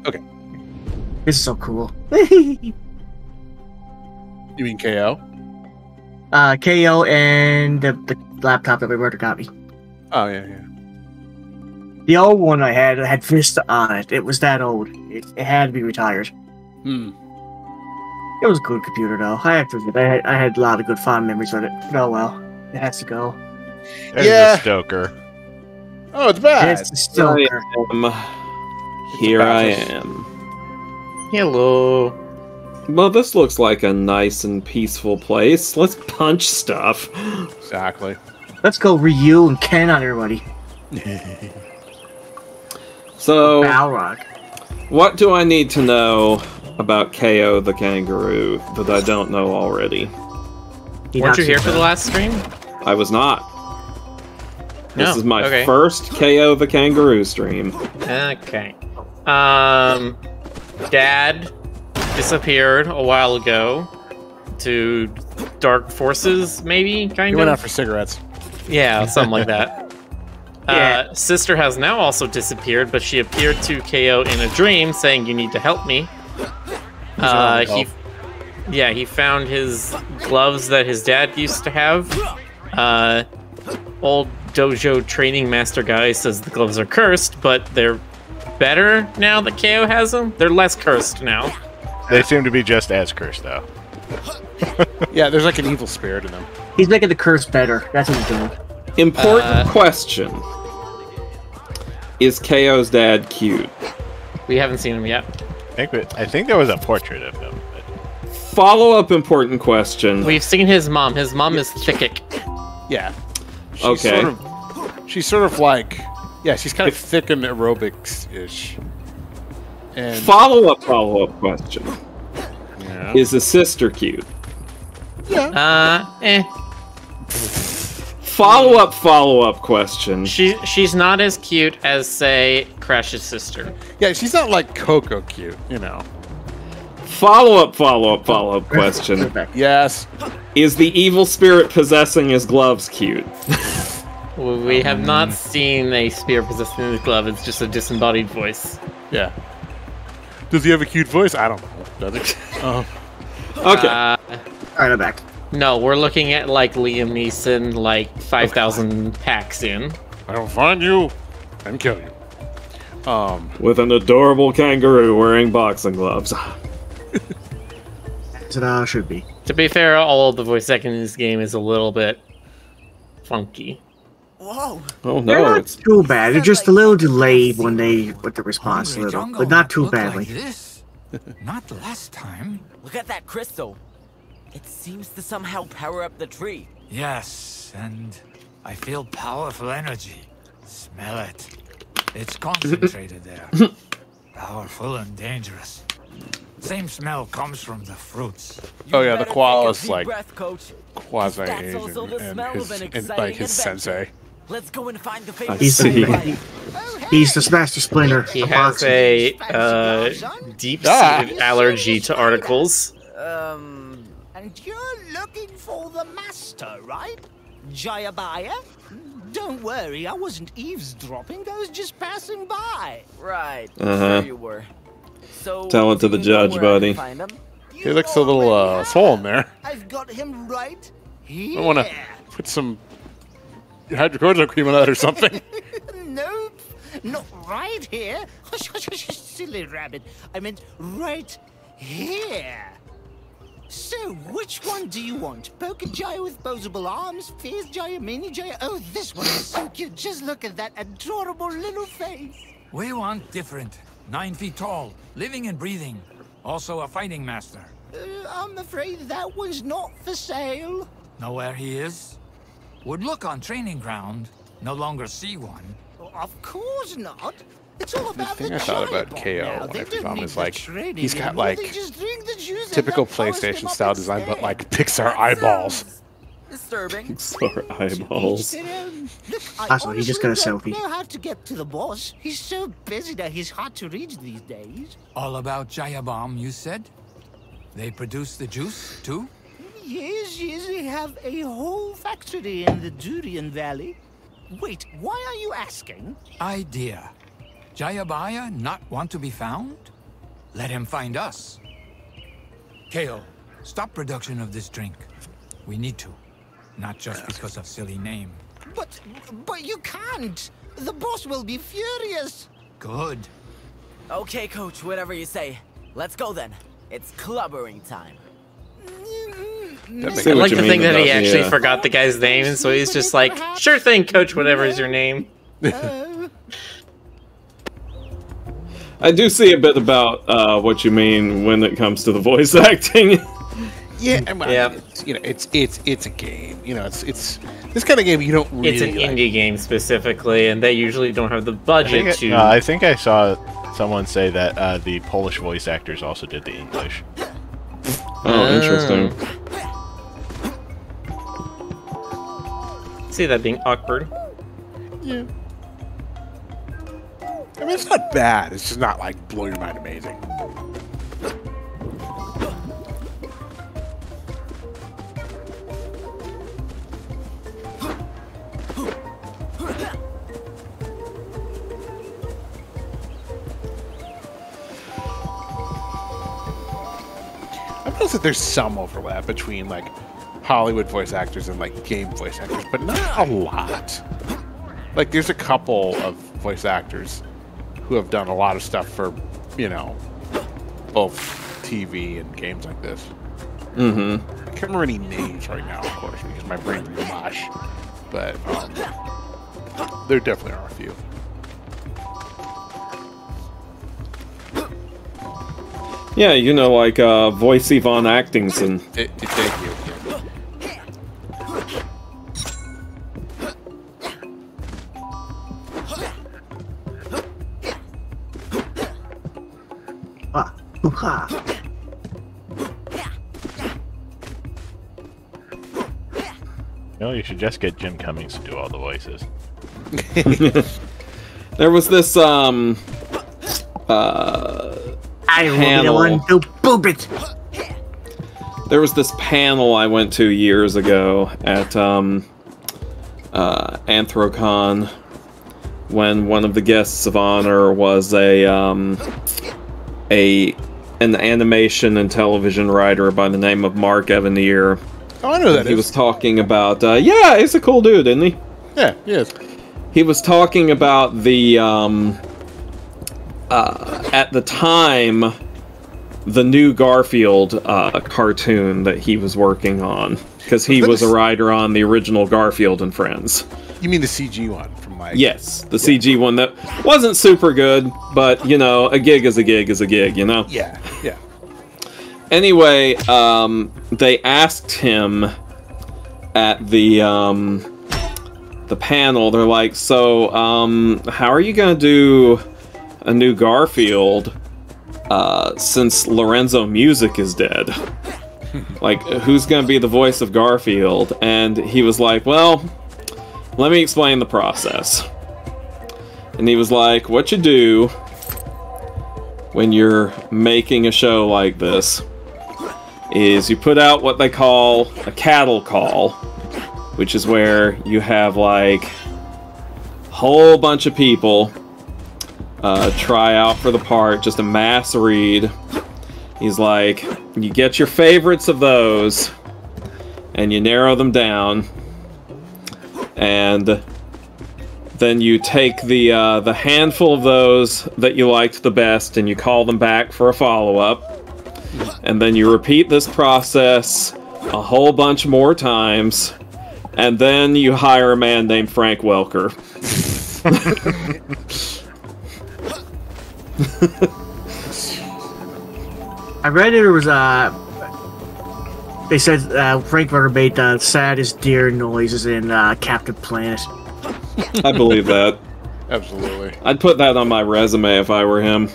Okay. This is so cool. You mean KO? KO and the laptop that Roberta got me. Oh, yeah. The old one I had Vista on it. It was that old. It had to be retired. It was a good computer, though. I have to admit, I had a lot of good fond memories with it. But oh well, it has to go. There's the Stoker. Oh, it's bad. It's the Stoker. Here I am. Hello. Well, this looks like a nice and peaceful place. Let's punch stuff. Exactly. Let's go Ryu and Ken on everybody. So, Balrog. what do I need to know about Kao the Kangaroo that I don't know already? Weren't you here for the last stream? I was not. No. This is my first Kao the Kangaroo stream. Okay. Dad disappeared a while ago to dark forces, maybe, kind He of? went out for cigarettes. Yeah, something like that. Sister has now also disappeared, but she appeared to KO in a dream saying, "You need to help me." He found his gloves that his dad used to have. Old dojo training master guy says the gloves are cursed, but they're better now that KO has them. They're less cursed now. They seem to be just as cursed, though. Yeah, there's like an evil spirit in them. He's making the curse better. That's what he's doing. Important question. Is KO's dad cute? We haven't seen him yet. I think there was a portrait of him. But... Follow-up important question. We've seen his mom. His mom is thickic. Yeah. She's sort of like... Yeah, she's kind of thick and aerobics-ish. And... Follow-up question. Yeah. Is the sister cute? Yeah. Follow-up question. She's not as cute as, say, Crash's sister. Yeah, she's not like Coco cute, you know. Follow-up question. Yes. Is the evil spirit possessing his gloves cute? We have not seen a spear possessing his glove. It's just a disembodied voice. Yeah. Does he have a cute voice? I don't know. Does he? Okay. Alright, I'm back. No, we're looking at like Liam Neeson, like 5,000 packs in. I will find you and kill you. With an adorable kangaroo wearing boxing gloves. As it should be. To be fair, all of the voice acting in this game is a little bit funky. Whoa! Oh They're no, not it's too bad. They're just a little delayed with the response, a little, but not too badly. Like this. Not last time. Look at that crystal. It seems to somehow power up the tree. Yes, and I feel powerful energy. Smell it. It's concentrated there. Powerful and dangerous. Same smell comes from the fruits. Oh yeah, the koala's like breath, Coach. quasi-Asian also the smell of an and exciting like his adventure. sensei. Let's go and find the I famous see. He's the Master Splinter. He of has boxing. a deep-seated allergy to articles. And you're looking for the master, right? Jayabaya? Don't worry, I wasn't eavesdropping, I was just passing by. Right, Uh-huh. sure you were. So, Tell it to the do you know judge, where I can buddy. find him? He looks a little swollen there. I've got him right here. I want to put some hydrocortisone cream on that or something. Nope, not right here. Silly rabbit. I meant right here. So, which one do you want? Poker Jaya with posable arms? Fierce Jaya, Mini Jaya? Oh, this one is so cute. Just look at that adorable little face. We want different. 9 feet tall, living and breathing. Also a fighting master. I'm afraid that one's not for sale. Know where he is? Would look on training ground. No longer see one. Of course not. It's all The about thing the I thought about Jaya KO Bomb now. when They I first don't saw him need is the like training he's got anymore. like They just drink the juice and typical then polish them PlayStation up style design, but instead. like Pixar eyeballs. Disturbing. Sore eyeballs. Look, I Also, he just got a honestly don't selfie. know how to get to the boss. He's so busy that he's hard to reach these days. All about Jaya Bomb, you said? They produce the juice, too? Yes, they have a whole factory in the Durian Valley. Wait, why are you asking? Idea. Jayabaya not want to be found? let him find us. Kao, stop production of this drink. We need to. Not just because of silly name. But you can't. The boss will be furious. Good. Okay, coach, whatever you say. Let's go then. It's clubbering time. I like to think that he actually forgot the guy's name, and so he's just like, sure thing, coach, whatever is your name. I do see a bit about what you mean when it comes to the voice acting. Yeah, it's a game. You know, it's this kind of game you don't really. It's an indie game specifically, and they usually don't have the budget to. I think I saw someone say that the Polish voice actors also did the English. Oh, interesting. See that being awkward. Yeah. I mean, it's not bad. It's just not like blow your mind amazing. I noticed that there's some overlap between like Hollywood voice actors and like game voice actors, but not a lot. Like there's a couple of voice actors who have done a lot of stuff for, you know, both TV and games like this. I can't remember any names right now, of course, because my brain is mush. But there definitely are a few. Yeah, you know, like voice Yvonne Actingson. Thank you. No, you should just get Jim Cummings to do all the voices. There was this I will be the one to boop it. There was this panel I went to years ago at Anthrocon when one of the guests of honor was an animation and television writer by the name of Mark Evanier. Oh, I know that. He was talking about yeah, he's a cool dude, isn't he? Yeah, he is. He was talking about the at the time the new Garfield cartoon that he was working on, because he was a writer on the original Garfield and Friends. You mean the CG one from like? Yes, the CG one that wasn't super good, but you know, a gig is a gig is a gig, you know? Yeah, yeah. Anyway, they asked him at the panel, they're like, so, how are you gonna do a new Garfield, since Lorenzo Music is dead? Like, who's gonna be the voice of Garfield? And he was like, well, let me explain the process. And he was like, what you do when you're making a show like this is you put out what they call a cattle call, which is where you have like a whole bunch of people try out for the part, just a mass read. He's like, you get your favorites of those and you narrow them down, and then you take the handful of those that you liked the best and you call them back for a follow-up. And then you repeat this process a whole bunch more times, and then you hire a man named Frank Welker. I read it was they said Frank Welker made the saddest deer noises in Captain Planet. I believe that. Absolutely. I'd put that on my resume if I were him.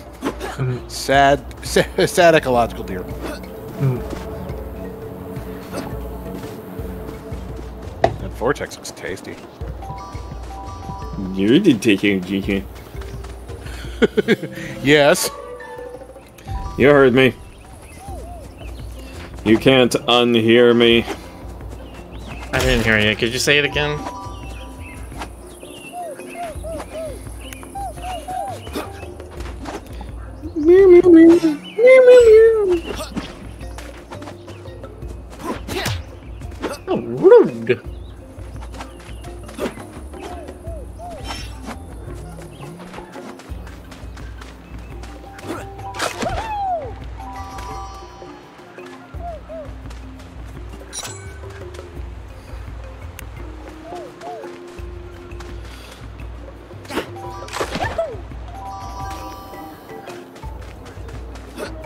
Sad ecological deer. That vortex looks tasty. You did take it. Yes. You heard me. You can't unhear me. I didn't hear you. Could you say it again? Rogue.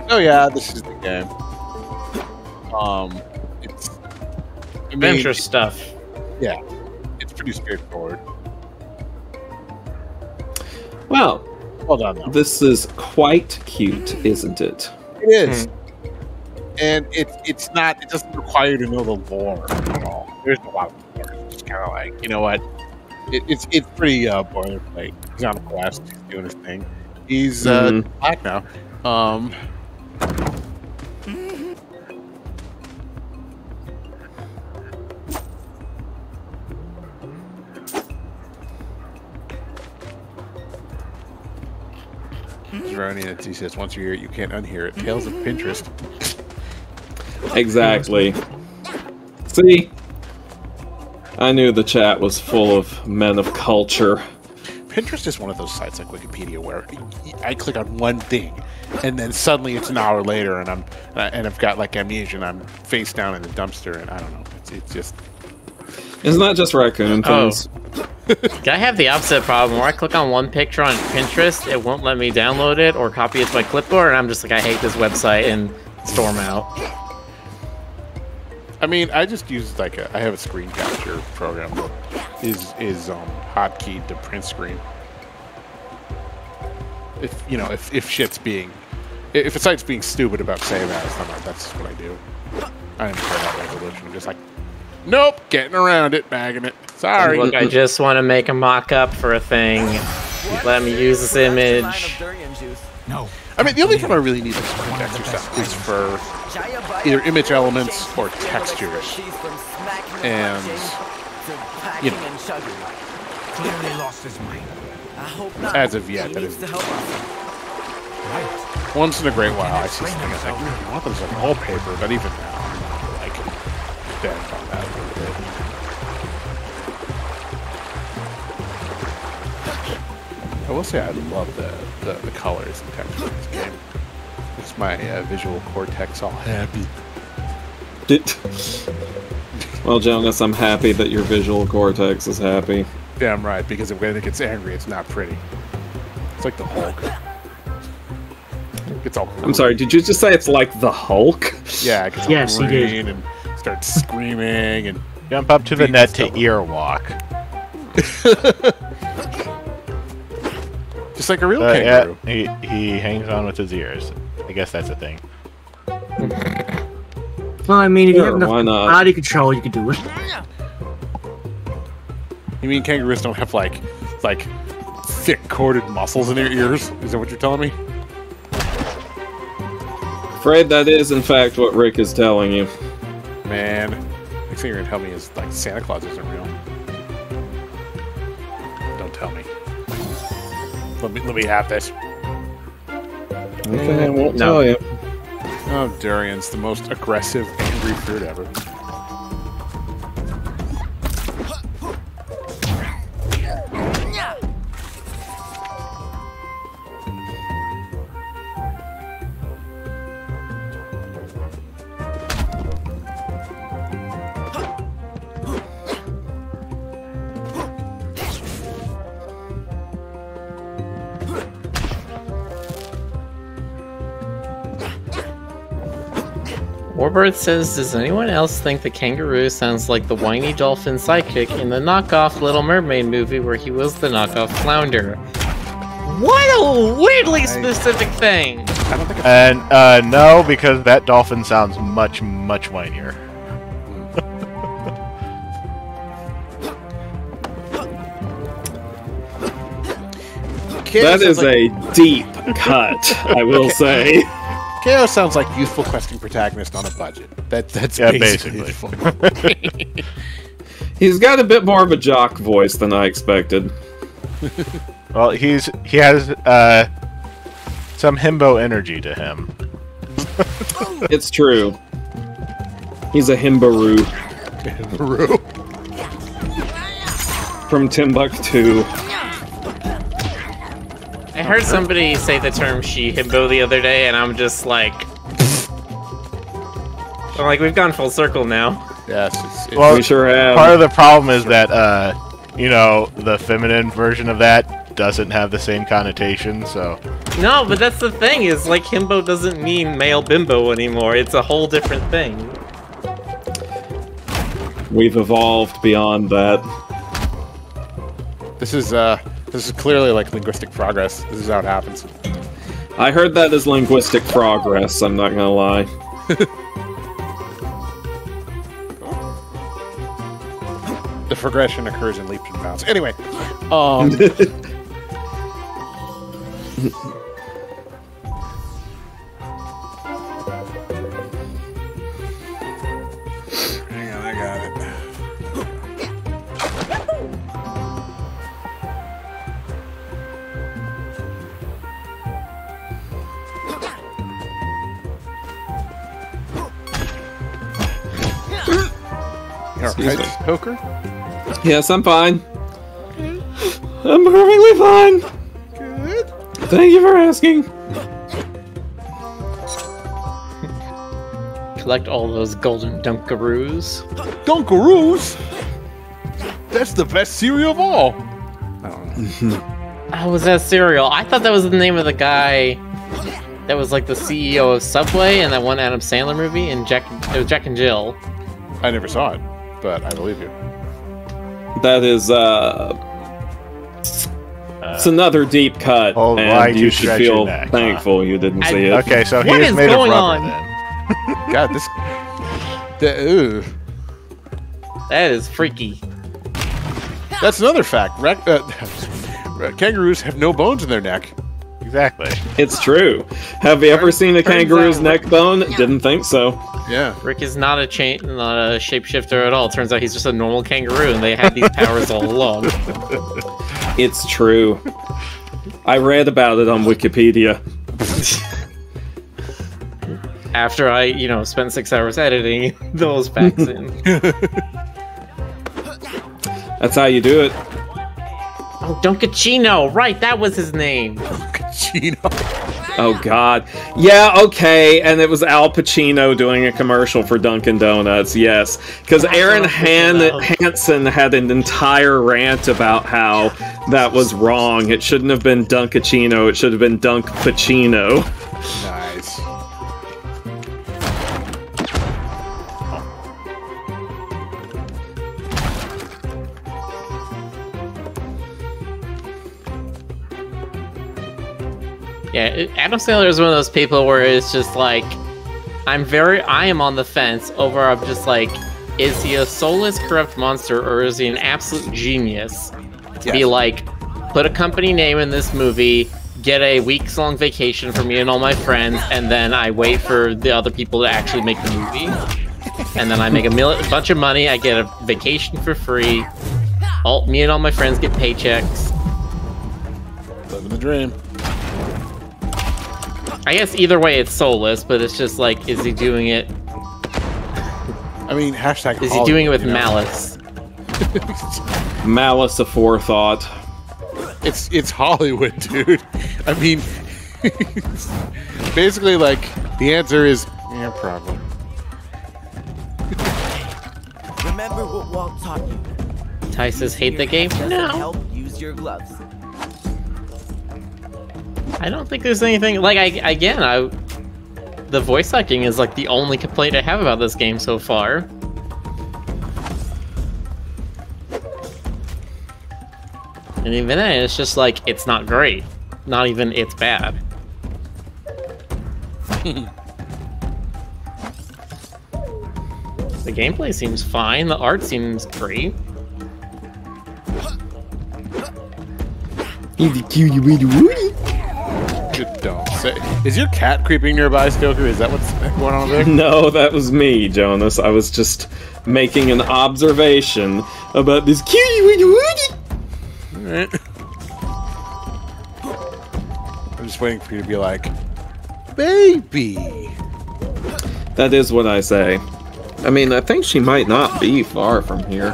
Oh yeah, this is the game. It's Adventure stuff. Yeah, it's pretty straightforward. Well, Hold on, though. this is quite cute, isn't it? It is, and it's not. It doesn't require you to know the lore at all. There's a lot of lore. It's just kind of like, you know what? It's pretty boilerplate. He's on a quest. He's doing his thing. He's back now. He says, once you hear it, you can't unhear it. Tales of Pinterest. Exactly. See? I knew the chat was full of men of culture. Pinterest is one of those sites like Wikipedia where I click on one thing, and then suddenly it's an hour later, and I've got like amnesia, and I'm face down in the dumpster, and I don't know. It's just. It's not just raccoon things. I have the opposite problem where I click on one picture on Pinterest, it won't let me download it or copy it to my clipboard, and I'm just like, I hate this website, and storm out. I mean, I just use like I have a screen capture program that is hotkeyed to print screen. If shit's being, if a site's being stupid about save as, that's what I do. I didn't care about resolution. I'm just like, nope, getting around it, bagging it. Sorry. Look, I just want to make a mock-up for a thing. Let me use this image. No. I mean, the only time I really need this screen capture stuff is for either image elements or textures. And, you know, Clearly lost his mind. as of yet, that is Right. once in a great while I see something I think, I want this as wallpaper, but even now, I'm like, dead on that a little bit. I will say I love the colors and textures in this game. Makes my visual cortex all happy. Well, Jonas, I'm happy that your visual cortex is happy. Damn right, because when it gets angry, it's not pretty. It's like the Hulk. It's all. I'm sorry, did you just say it's like the Hulk? Yeah, it gets all Yes, he did. green and starts screaming and. Jump up to the net to ear walk. Just like a real Yeah, kangaroo. he hangs on with his ears. I guess that's a thing. Well, I mean, if you Sure, have enough why not? body control, you can do it. You mean kangaroos don't have like thick corded muscles in their ears? Is that what you're telling me? Afraid that is, in fact, what Rick is telling you. Man, next thing you're gonna tell me is like Santa Claus isn't real. Don't tell me. Let me have this. Okay, I won't tell you. Oh, durian's the most aggressive, angry fruit ever. Warbird says, does anyone else think the kangaroo sounds like the whiny dolphin sidekick in the knockoff Little Mermaid movie where he was the knockoff flounder? What a weirdly specific thing! I don't think it's And no, because that dolphin sounds much, much whinier. That is a deep cut, I will say. KO sounds like youthful questing protagonist on a budget. That's Yeah, basically. basically. He's got a bit more of a jock voice than I expected. Well, he has some himbo energy to him. It's true. He's a himbaroo. Roo. from Timbuktu. I heard somebody say the term she-himbo the other day, and I'm just like... I'm like, we've gone full circle now. Yes, Well, We sure have. part of the problem is that, you know, the feminine version of that doesn't have the same connotation, so... No, but that's the thing, is like, himbo doesn't mean male bimbo anymore. It's a whole different thing. We've evolved beyond that. this is clearly like linguistic progress. This is how it happens. I heard that as linguistic progress, I'm not gonna lie. The progression occurs in leaps and bounds. Anyway, hang on, I got it. Excuse me. Poker? Yes, I'm fine. I'm perfectly fine. Good. Thank you for asking. Collect all those golden Dunkaroos. Dunkaroos? That's the best cereal of all. I don't know. Oh, was that cereal? I thought that was the name of the guy that was like the CEO of Subway in that one Adam Sandler movie, and it was Jack and Jill. I never saw it, but I believe you. That is, it's another deep cut, Oh, why and you you should stretch feel your neck, thankful you didn't I- see it. Okay, so What he's is made of going rubber on? then. God, this... Ooh. That is freaky. That's another fact. Kangaroos have no bones in their neck. Exactly. It's true. Have you ever seen a Turns kangaroo's out- neck bone? Didn't think so. Yeah. Rick is not a shapeshifter at all. Turns out he's just a normal kangaroo, and they had these powers all along. It's true. I read about it on Wikipedia. After I, spent 6 hours editing those facts in. That's how you do it. Oh, Dunkachino! Right, that was his name. Chino. Oh God. Yeah, okay. And it was Al Pacino doing a commercial for Dunkin' Donuts. Yes, because Aaron Hansen had an entire rant about how that was wrong. It shouldn't have been Dunkachino. It should have been Dunk Pacino. Nice. Yeah, Adam Sandler is one of those people where it's just like, I am on the fence over, I'm just like, is he a soulless, corrupt monster, or is he an absolute genius? To be Yes. like, put a company name in this movie, get a weeks-long vacation for me and all my friends, and then I wait for the other people to actually make the movie. And then I make a bunch of money, I get a vacation for free, me and all my friends get paychecks. Living the dream. I guess either way it's soulless, but it's just like, is he doing it? I mean, hashtag. Is he doing it with Hollywood, malice? Malice aforethought. It's Hollywood, dude. I mean, basically, like, the answer is, yeah, probably. Remember what Walt taught you. Ty says, hate the game? Doesn't No. help, use your gloves. I don't think there's anything, like, the voice acting is, like, the only complaint I have about this game so far. And even then, it's just like, it's not great. Not even, it's bad. The gameplay seems fine, the art seems great. Good, don't say. Is your cat creeping nearby, Stoker? Is that what's going on there? No, that was me, Jonas. I was just making an observation about this Alright. I'm just waiting for you to be like, baby. That is what I say. I mean, I think she might not be far from here.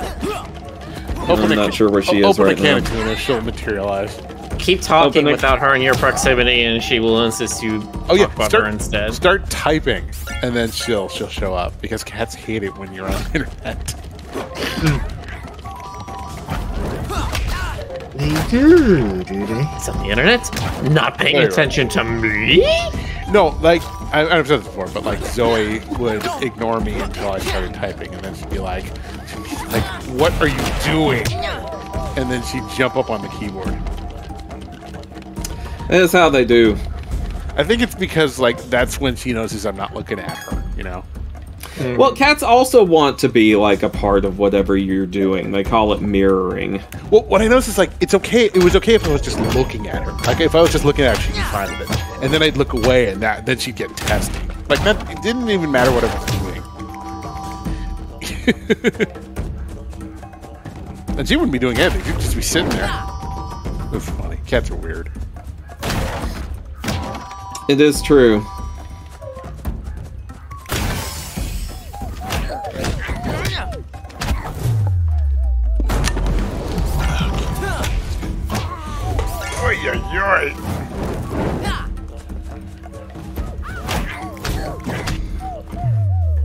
I'm not sure where she is open right a can of now. tuna, she'll materialize. Keep talking Open it. without her in your proximity, and she will insist you Oh yeah, talk about her instead. Start typing, and then she'll show up because cats hate it when you're on the internet. They do they? He's on the internet, not paying There you are. attention to me. No, like I've said this before, but like Zoe would ignore me until I started typing, and then she'd be like, "What are you doing?" And then she'd jump up on the keyboard. That's how they do. I think it's because like that's when she notices I'm not looking at her, you know. Well, cats also want to be like a part of whatever you're doing. They call it mirroring. Well, what I noticed is like it's okay. It was okay if I was just looking at her. Like if I was just looking at her, she'd be fine with it. And then I'd look away, and then she'd get testy. Like that, it didn't even matter what I was doing. And she wouldn't be doing anything. She'd just be sitting there. It was funny. Cats are weird. It is true.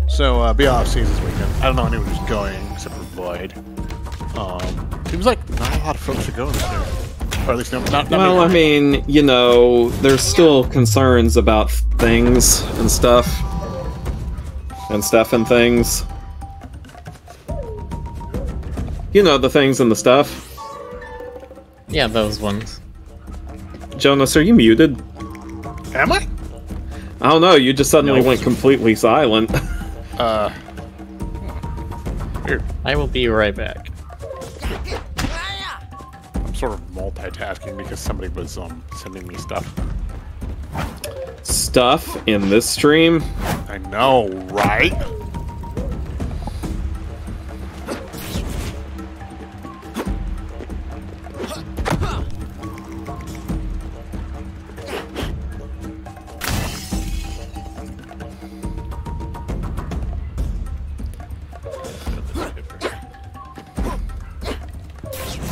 So, BLFC this weekend. I don't know anyone who's going except for Void. Seems like not a lot of folks are going this year. Or at least not Well, I mean, you know, there's still concerns about things and stuff. And stuff and things. You know, the things and the stuff. Yeah, those ones. Jonas, are you muted? Am I? I don't know, you just suddenly No. went completely silent. Weird. I will be right back. I'm sort of multitasking because somebody was sending me stuff. Stuff in this stream? I know, right?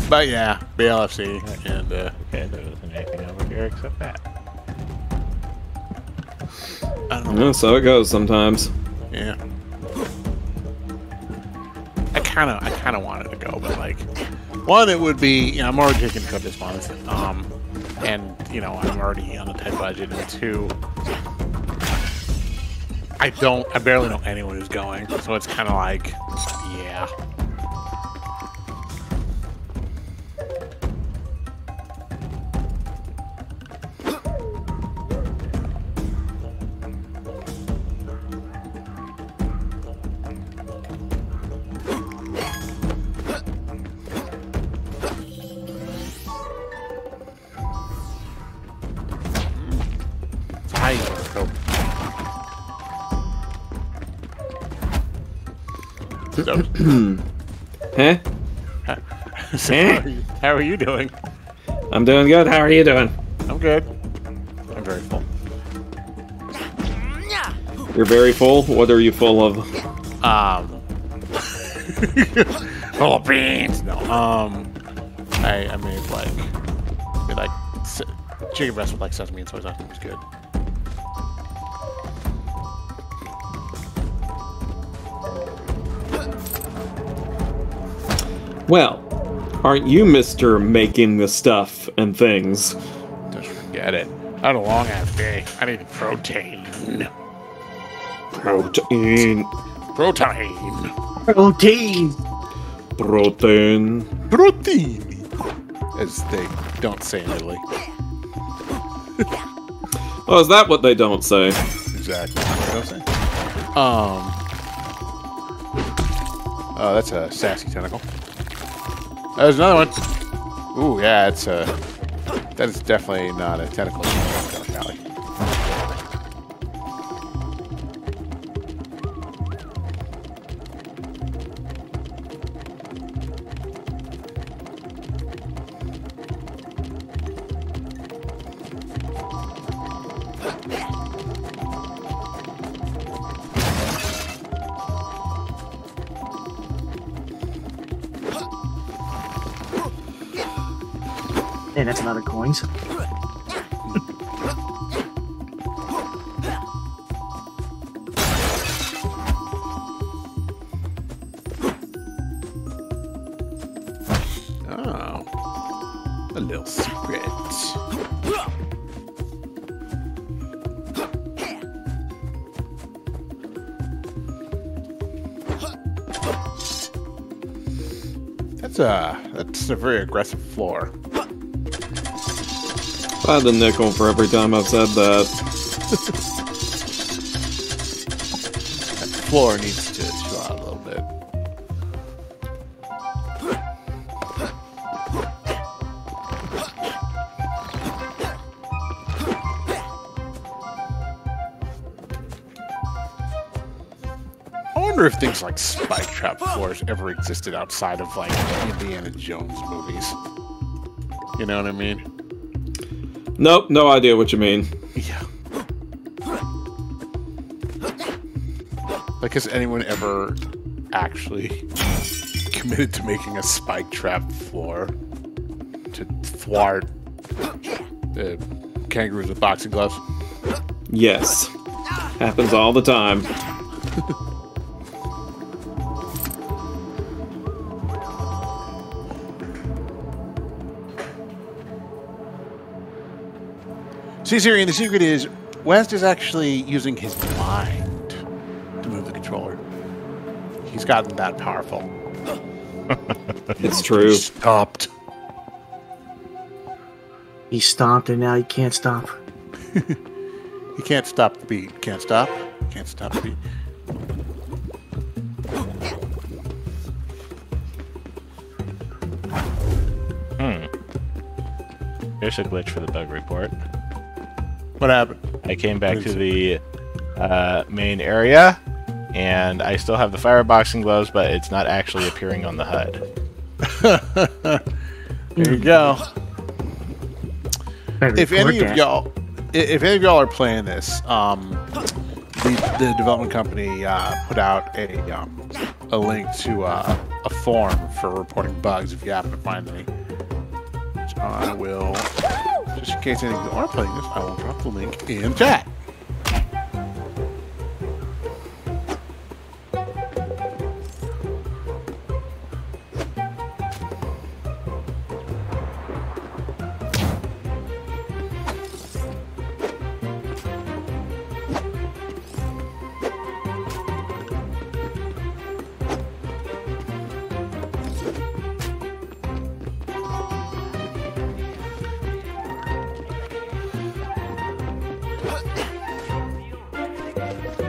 But yeah, BLFC and Okay, there isn't anything over here except that. I don't know. Yeah, so it goes sometimes. Yeah. I kind of wanted to go, but like, one, it would be, you know, I'm already taking a trip this month, and you know, I'm already on a tight budget, and two, I barely know anyone who's going, so it's kind of like, yeah. Hi, Cope. Huh? So, how are you doing? I'm doing good. How are you doing? I'm good. I'm very full. You're very full? What are you full of? Full of beans. No. I made chicken breast with like sesame and soy sauce. It was good. Well, aren't you Mr. Making the Stuff and Things? Just forget it. I had a long ass day. I need protein. Protein. Protein. Protein. Protein. Protein. As they don't say in Italy. Oh, is that what they don't say? Exactly. What say. Oh, that's a sassy tentacle. There's another one. Ooh, yeah, it's a. That is definitely not a tentacle. Valley. And that's another coins. Oh. A little secret. That's a very aggressive floor. I had a nickel for every time I've said that. That floor needs to chill out a little bit. I wonder if things like spike trap floors ever existed outside of like Indiana Jones movies. You know what I mean? Nope, no idea what you mean. Yeah. Like, has anyone ever actually committed to making a spike trap floor to thwart the kangaroos with boxing gloves? Yes. Happens all the time. See, Siri, and the secret is West is actually using his mind to move the controller. He's gotten that powerful. It's true. He stopped. He stomped and now he can't stop. He can't stop the beat. Can't stop. Can't stop the beat. Here's a glitch for the bug report. What happened? I came back to the main area, and I still have the fireboxing gloves, but it's not actually appearing on the HUD. There you go. Better If any record of that. y'all are playing this, the development company put out a link to a form for reporting bugs if you happen to find any. Which I will, just in case any of you are playing this, I will drop the link in chat.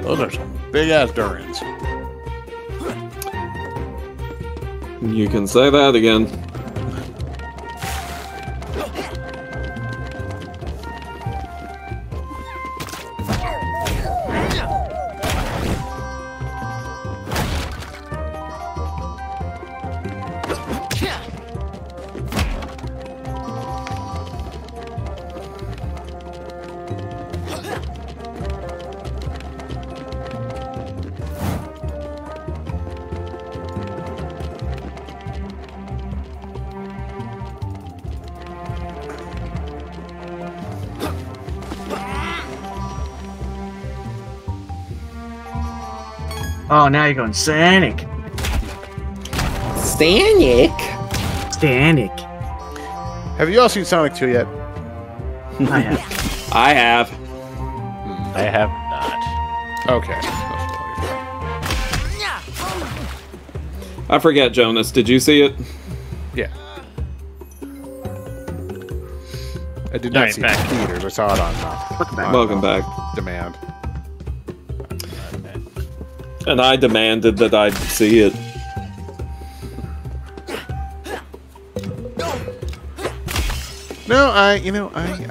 Those are some big ass durians. You can say that again. Oh, now you're going Sonic. Stanic? Sonic. Have you all seen Sonic 2 yet? I have. I have. I have not. Okay. I forget, Jonas. Did you see it? Yeah. I did not see it in theaters. I saw it on Welcome back. demand. And I demanded that I'd see it. No, I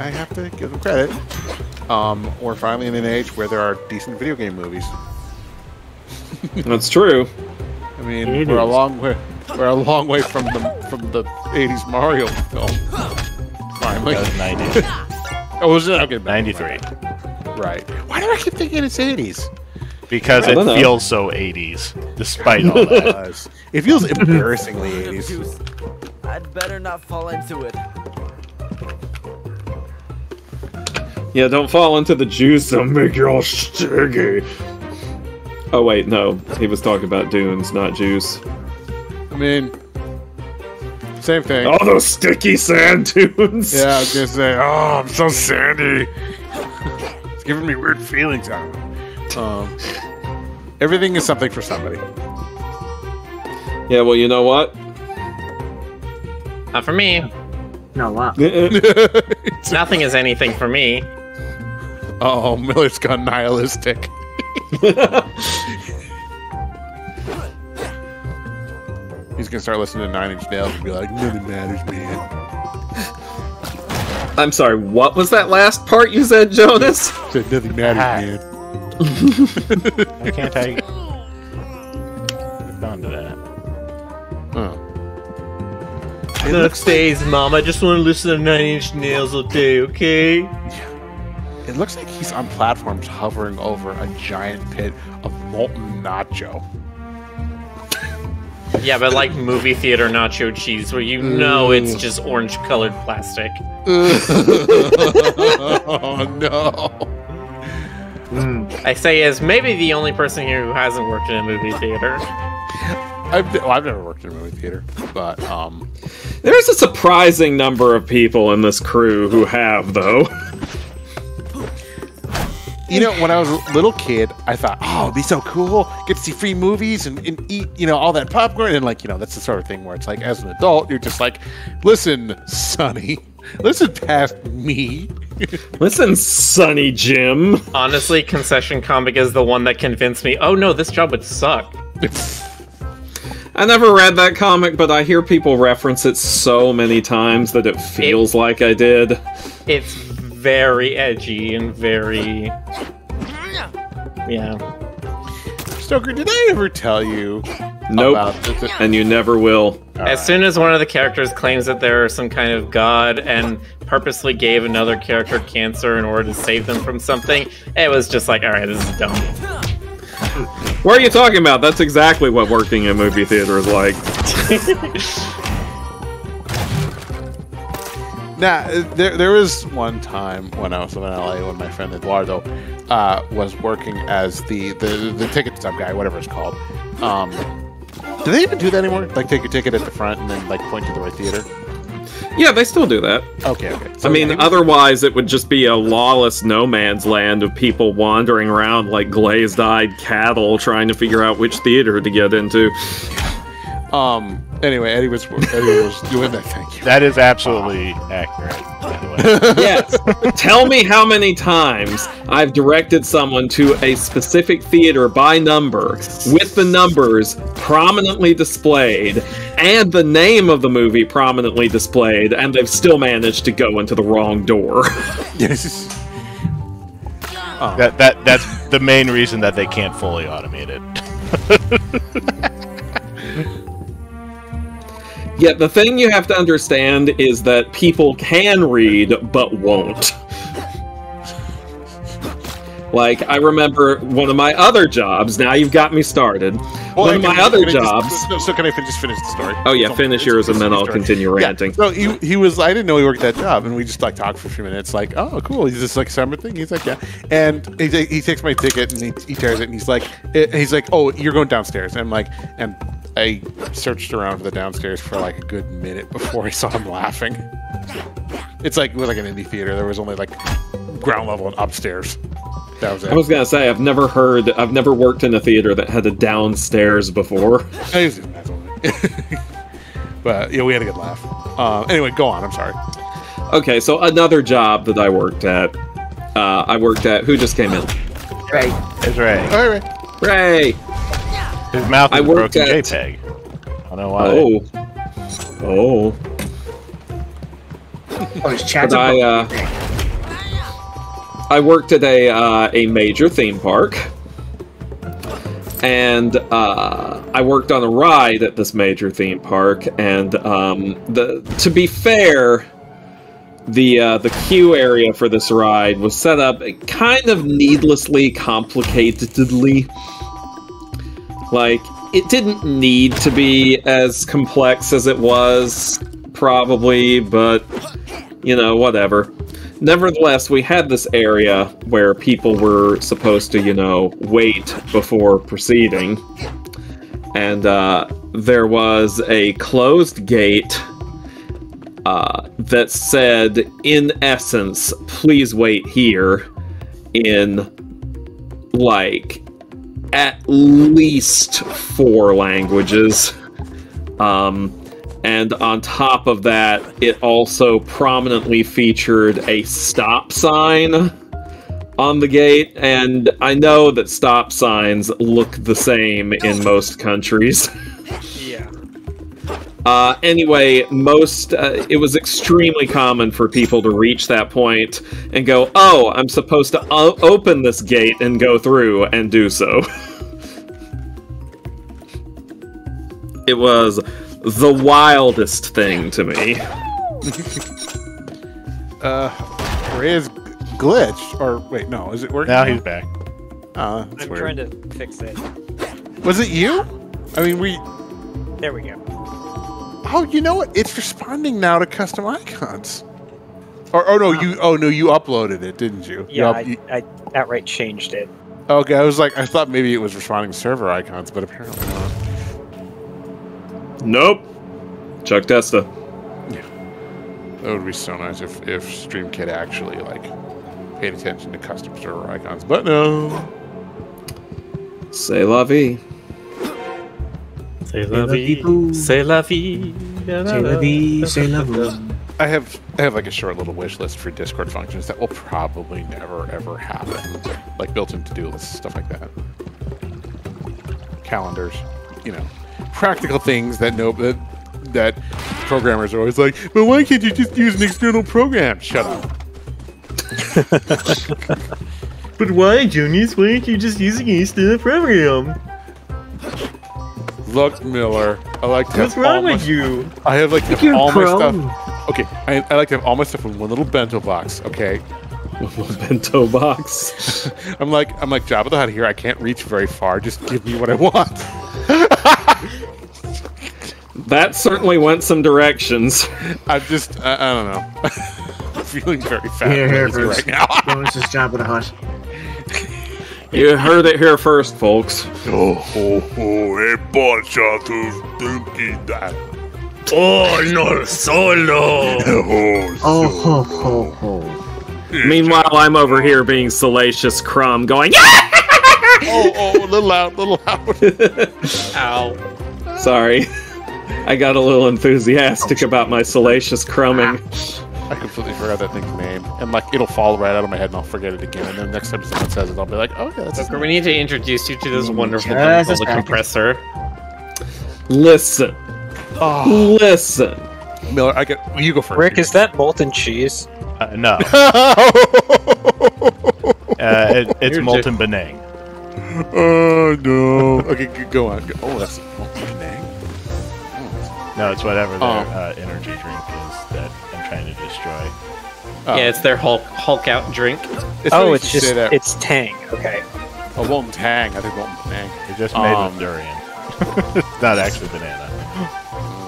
have to give them credit. We're finally in an age where there are decent video game movies. That's true. I mean, we're a long way from the '80s Mario film. Finally. That was 90. Oh, was it? Okay, 93. Right. Why do I keep thinking it's '80s? Because I it don't know. feels so 80s, despite all that. It feels embarrassingly '80s. I'd better not fall into it. Yeah, don't fall into the juice. They'll make you all sticky. Oh wait, no. He was talking about dunes, not juice. I mean, same thing. All those sticky sand dunes. Yeah, I was gonna say, oh, I'm so sandy. It's giving me weird feelings. I don't know. Everything is something for somebody. Yeah, well, you know what? Not for me. No, wow. Nothing is anything for me. Oh, Miller's gone nihilistic. He's gonna start listening to 9 Inch Nails and be like, nothing matters, man. I'm sorry, what was that last part you said, Jonas? Said nothing matters, man. Why can't I respond to that? Oh. Next days, Mom. I just want to listen to 9 Inch Nails all day, okay? It looks like he's on platforms hovering over a giant pit of molten nacho. Yeah, but like movie theater nacho cheese, where you know it's just orange-colored plastic. Oh, no. I say as maybe the only person here who hasn't worked in a movie theater. I've never worked in a movie theater, but, There's a surprising number of people in this crew who have, though. You know, when I was a little kid, I thought, oh, it'd be so cool. Get to see free movies and eat, you know, all that popcorn. And, like, you know, that's the sort of thing where it's like, as an adult, you're just like, listen, Sonny, listen past me. Listen, Sonny Jim. Honestly, Concession Comic is the one that convinced me, oh no, this job would suck. I never read that comic, but I hear people reference it so many times that it feels like I did. It's very edgy and very... Yeah. Stoker, did I ever tell you Nope, about and you never will. As soon as one of the characters claims that they're some kind of god and purposely gave another character cancer in order to save them from something, it was just like, alright, this is dumb. What are you talking about? That's exactly what working in a movie theater is like. Now, there was one time when I was in LA when my friend Eduardo was working as the ticket stub guy, whatever it's called. Do they even do that anymore? Like, take your ticket at the front and then, like, point to the right theater? Yeah, they still do that. Okay. So I mean, otherwise it would just be a lawless no man's land of people wandering around like glazed-eyed cattle trying to figure out which theater to get into. Anyway, Eddie was doing that. Thank you. That is absolutely accurate, by the way. Yes. Tell me how many times I've directed someone to a specific theater by number, with the numbers prominently displayed, and the name of the movie prominently displayed, and they've still managed to go into the wrong door. Yes. That's the main reason that they can't fully automate it. Yeah, the thing you have to understand is that people can read, but won't. Like, I remember one of my other jobs, now you've got me started. One of my other jobs... So can I just finish the story? Oh yeah, finish yours and then I'll continue ranting. So he was, I didn't know he worked that job, and we just like talked for a few minutes, like, oh cool, he's this like summer thing. He's like, yeah, and he takes my ticket and he tears it, and he's like, oh, you're going downstairs. And I'm like, and I searched around for the downstairs for like a good minute before I saw him laughing. It's like, it was like an indie theater. There was only like ground level and upstairs. That was it. I was gonna say, I've never worked in a theater that had a downstairs before. But yeah, we had a good laugh. Anyway, go on. I'm sorry. Okay, so another job that I worked at. Who just came in? Ray. It's Ray. All right. Ray. His mouth is a worked broken at- JPEG. I don't know why. Oh. Oh, his chat's But I worked at a major theme park, and I worked on a ride at this major theme park. And to be fair, the queue area for this ride was set up kind of needlessly complicatedly. Like, it didn't need to be as complex as it was, probably, but you know, whatever. Nevertheless, we had this area where people were supposed to, wait before proceeding. And there was a closed gate that said, in essence, please wait here in, like, at least 4 languages. And on top of that, it also prominently featured a stop sign on the gate, and I know that stop signs look the same in most countries. Yeah. Anyway, it was extremely common for people to reach that point and go, oh, I'm supposed to open this gate and go through, and do so. It was the wildest thing to me. Ray's glitched, or wait, no, is it working? Now he's back. That's I'm weird. trying to fix it. Was it you? I mean, There we go. Oh, you know what? It's responding now to custom icons. No, you uploaded it, didn't you? Yeah, I outright changed it. Okay, I thought maybe it was responding to server icons, but apparently not. Nope. Chuck Testa. Yeah. That would be so nice if StreamKit actually, paid attention to custom server icons, but no. C'est la vie. C'est la vie. C'est la vie. C'est la vie, c'est la vie. I have a short little wish list for Discord functions that will probably never ever happen, like built-in to-do lists, stuff like that. Calendars, practical things that that programmers are always like, but why can't you just use an external program? Shut up. But why, Junius? Why aren't you just using an external program? Look, Miller, I like to What's wrong with you? I have to have You're all my pro. stuff. Okay, I like to have all my stuff in one little bento box. Okay, Bento box. I'm like Jabba the Hutt here. I can't reach very far. Just give me what I want. That certainly went some directions. I don't know. I'm feeling very fat and Here, lazy Bruce. right now. This is Jabba the Hutt. You heard it here first, folks. Hey, Oh, no, solo! Oh, ho, ho, ho. Meanwhile, I'm over here being salacious crumb going, yeah! a little loud, Ow. Sorry. I got a little enthusiastic about my salacious crumbing. I completely forgot that thing's name. And it'll fall right out of my head and I'll forget it again. And then next time someone says it, I'll be like, oh yeah, that's Booker, we need to introduce you to this wonderful Yes, bullet it's back. compressor. Listen. Oh, Listen. Miller, you go first. Rick, is that molten cheese? No. It's molten Benang. Oh no. Okay, go on. Oh, that's name. No, it's whatever their energy drink is that I'm trying to destroy. Oh. Yeah, it's their Hulk out drink. It's just it's Tang. Okay. Oh, Molten Tang. I think Molten Tang. They just made it durian. It's not actually banana.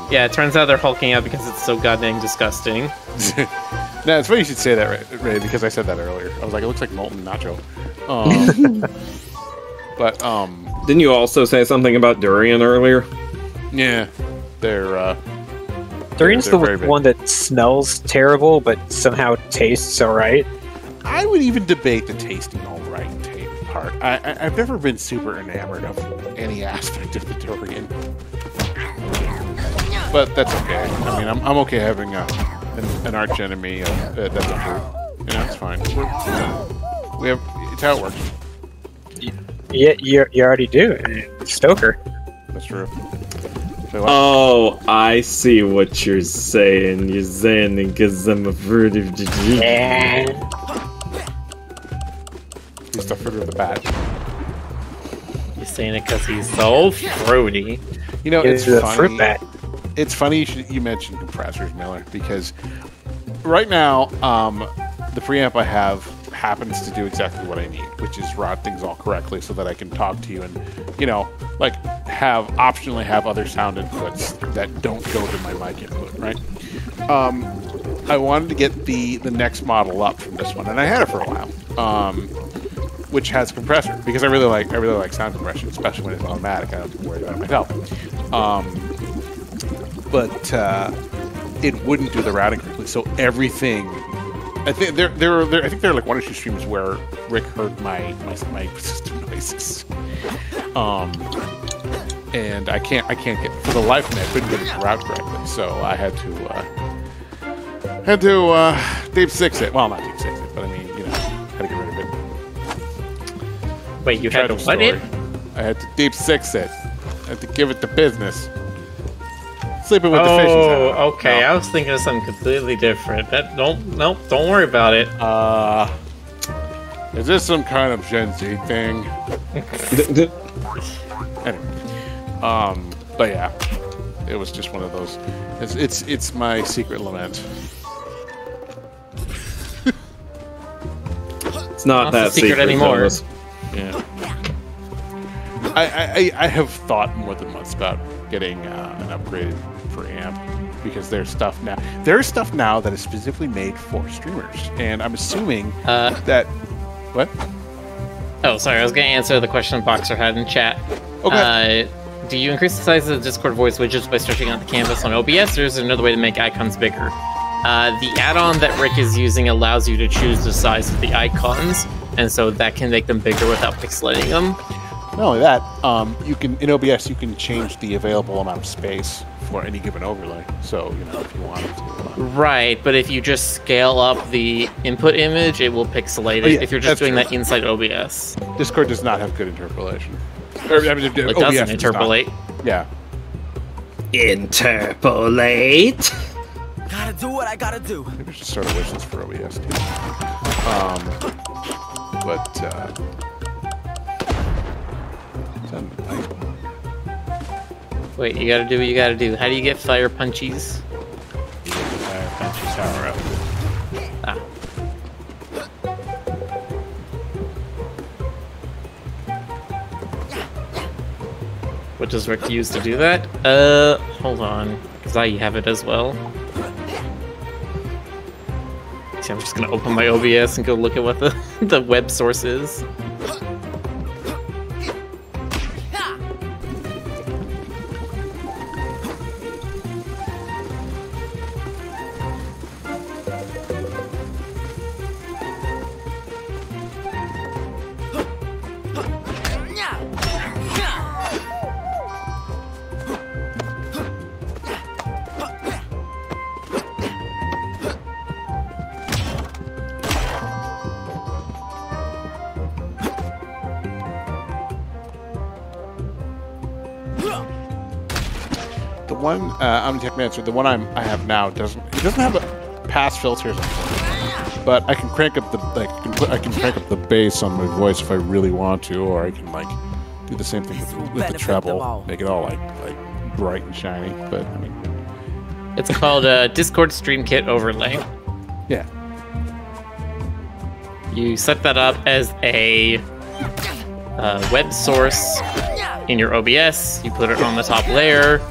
Yeah, it turns out they're hulking out because it's so goddamn disgusting. No, it's funny you should say that, Ray, because I said that earlier. I was like, it looks like molten nacho. But Didn't you also say something about durian earlier? yeah, they're Durian's they're the very big. one that smells terrible, but somehow tastes alright. I would even debate the tasting all right part. I've never been super enamored of any aspect of the durian, but that's okay. I mean, I'm okay having an arch enemy that's a fruit. It's fine. We have it's how it works. Yeah, you already do. Stoker. That's true. So, Oh, I see what you're saying. You're saying because I'm a fruit of the he's the fruit of the bat. You're saying it because he's so fruity. It's a funny. fruit bat. It's funny you mentioned compressors, Miller, because right now the preamp I have happens to do exactly what I need, which is route things all correctly so that I can talk to you and, optionally have other sound inputs that don't go to my mic input, right? I wanted to get the next model up from this one, and I had it for a while, which has compressor because I really like sound compression, especially when it's automatic. I don't have to worry about it myself. But it wouldn't do the routing correctly, so everything. I think there are like 1 or 2 streams where Rick heard my system noises, and I can't get for the life of me. I couldn't get it to route correctly, so I had to Dave Six it. Well, not Dave Six it, but I mean, had to get rid of it. Wait, you had to what it? I had to Deep Six it. I had to give it the business. Sleeping with the fishes. Oh, okay. No. I was thinking of something completely different. Don't worry about it. Is this some kind of Gen Z thing? Anyway, but yeah, it was just one of those. It's my secret lament. It's not that secret anymore. Yeah. I have thought more than once about getting an upgraded preamp because there's stuff now. There's stuff now that is specifically made for streamers, and I'm assuming that. What? Oh, sorry. I was going to answer the question Boxer had in chat. Okay. Do you increase the size of the Discord voice widgets by stretching out the canvas on OBS, or is there another way to make icons bigger? The add-on that Rick is using allows you to choose the size of the icons, and so that can make them bigger without pixelating them. Not only that, you can in OBS you can change the available amount of space for any given overlay. So if you wanted to. Right, but if you just scale up the input image, it will pixelate it. If you're just doing that inside OBS. Discord does not have good interpolation. It doesn't interpolate. Yeah. Interpolate. Gotta do what I gotta do. Maybe I should start a wishlist for OBS too. Wait, you gotta do what you gotta do. How do you get fire punchies? You get the fire punchies power up. Ah. What does Rick use to do that? Hold on, because I have it as well. See, I'm just gonna open my OBS and go look at what the web source is. I'm Tech Mancer. The one I have now doesn't have a pass filters, but I can crank up the I can crank up the bass on my voice if I really want to, or I can do the same thing with the treble, make it all like bright and shiny. But I mean, it's called Discord Stream Kit Overlay. Yeah. You set that up as a web source in your OBS. You put it on the top layer.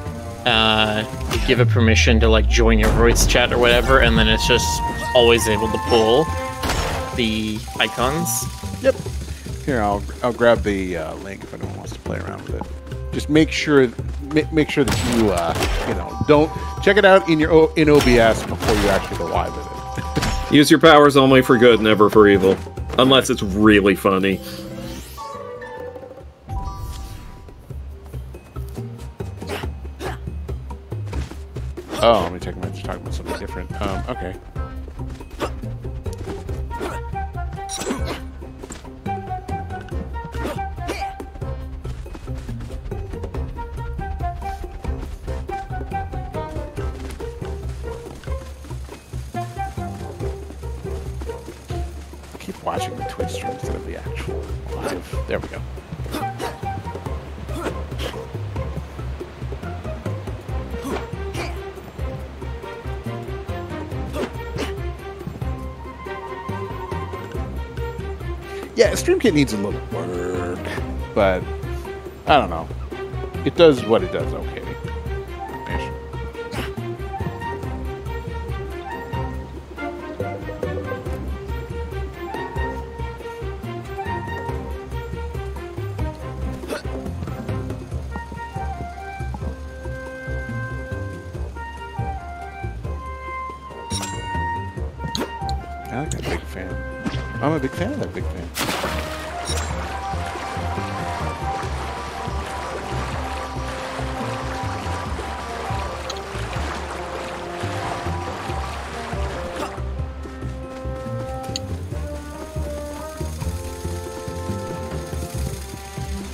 You give it permission to join your voice chat or whatever, and then it's just always able to pull the icons. Yep. Here, I'll grab the link if anyone wants to play around with it. Just make sure that you don't check it out in OBS before you actually go live with it. Use your powers only for good, never for evil, unless it's really funny. Oh, let me check. Just talking about something different. Okay. Keep watching the Twitch stream instead of the actual live. There we go. Yeah, StreamKit needs a little work, but I don't know. It does what it does okay. I'm a big fan of that big fan.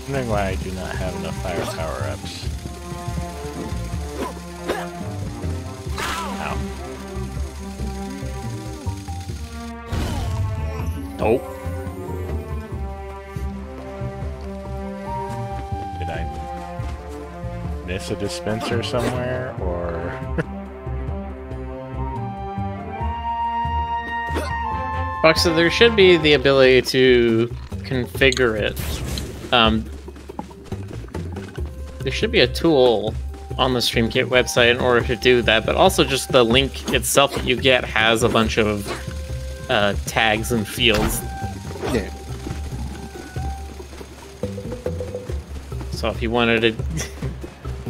Wondering why I do not have enough fire power-ups. Ow. Nope. Did I miss a dispenser somewhere, or... So there should be the ability to configure it. There should be a tool on the StreamKit website in order to do that, but also just the link itself that you get has a bunch of tags and fields. Yeah. So if you wanted to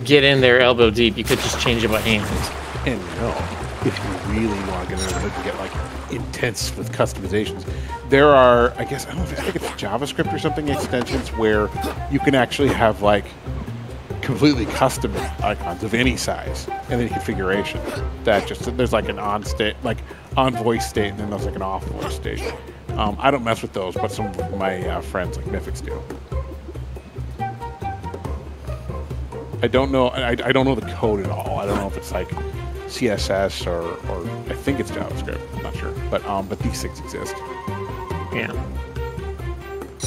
get in there elbow deep, you could just change it by hand. And if you really want to get like intense with customizations, there are, I think it's JavaScript or something extensions where you can actually have like completely custom icons of any size and any configuration. That just there's like an on state, like on voice state, and then there's like an off voice state. I don't mess with those, but some of my friends like Mythics do. I don't know. I don't know the code at all. I don't know if it's like CSS or I think it's JavaScript. I'm not sure, but these things exist. Yeah.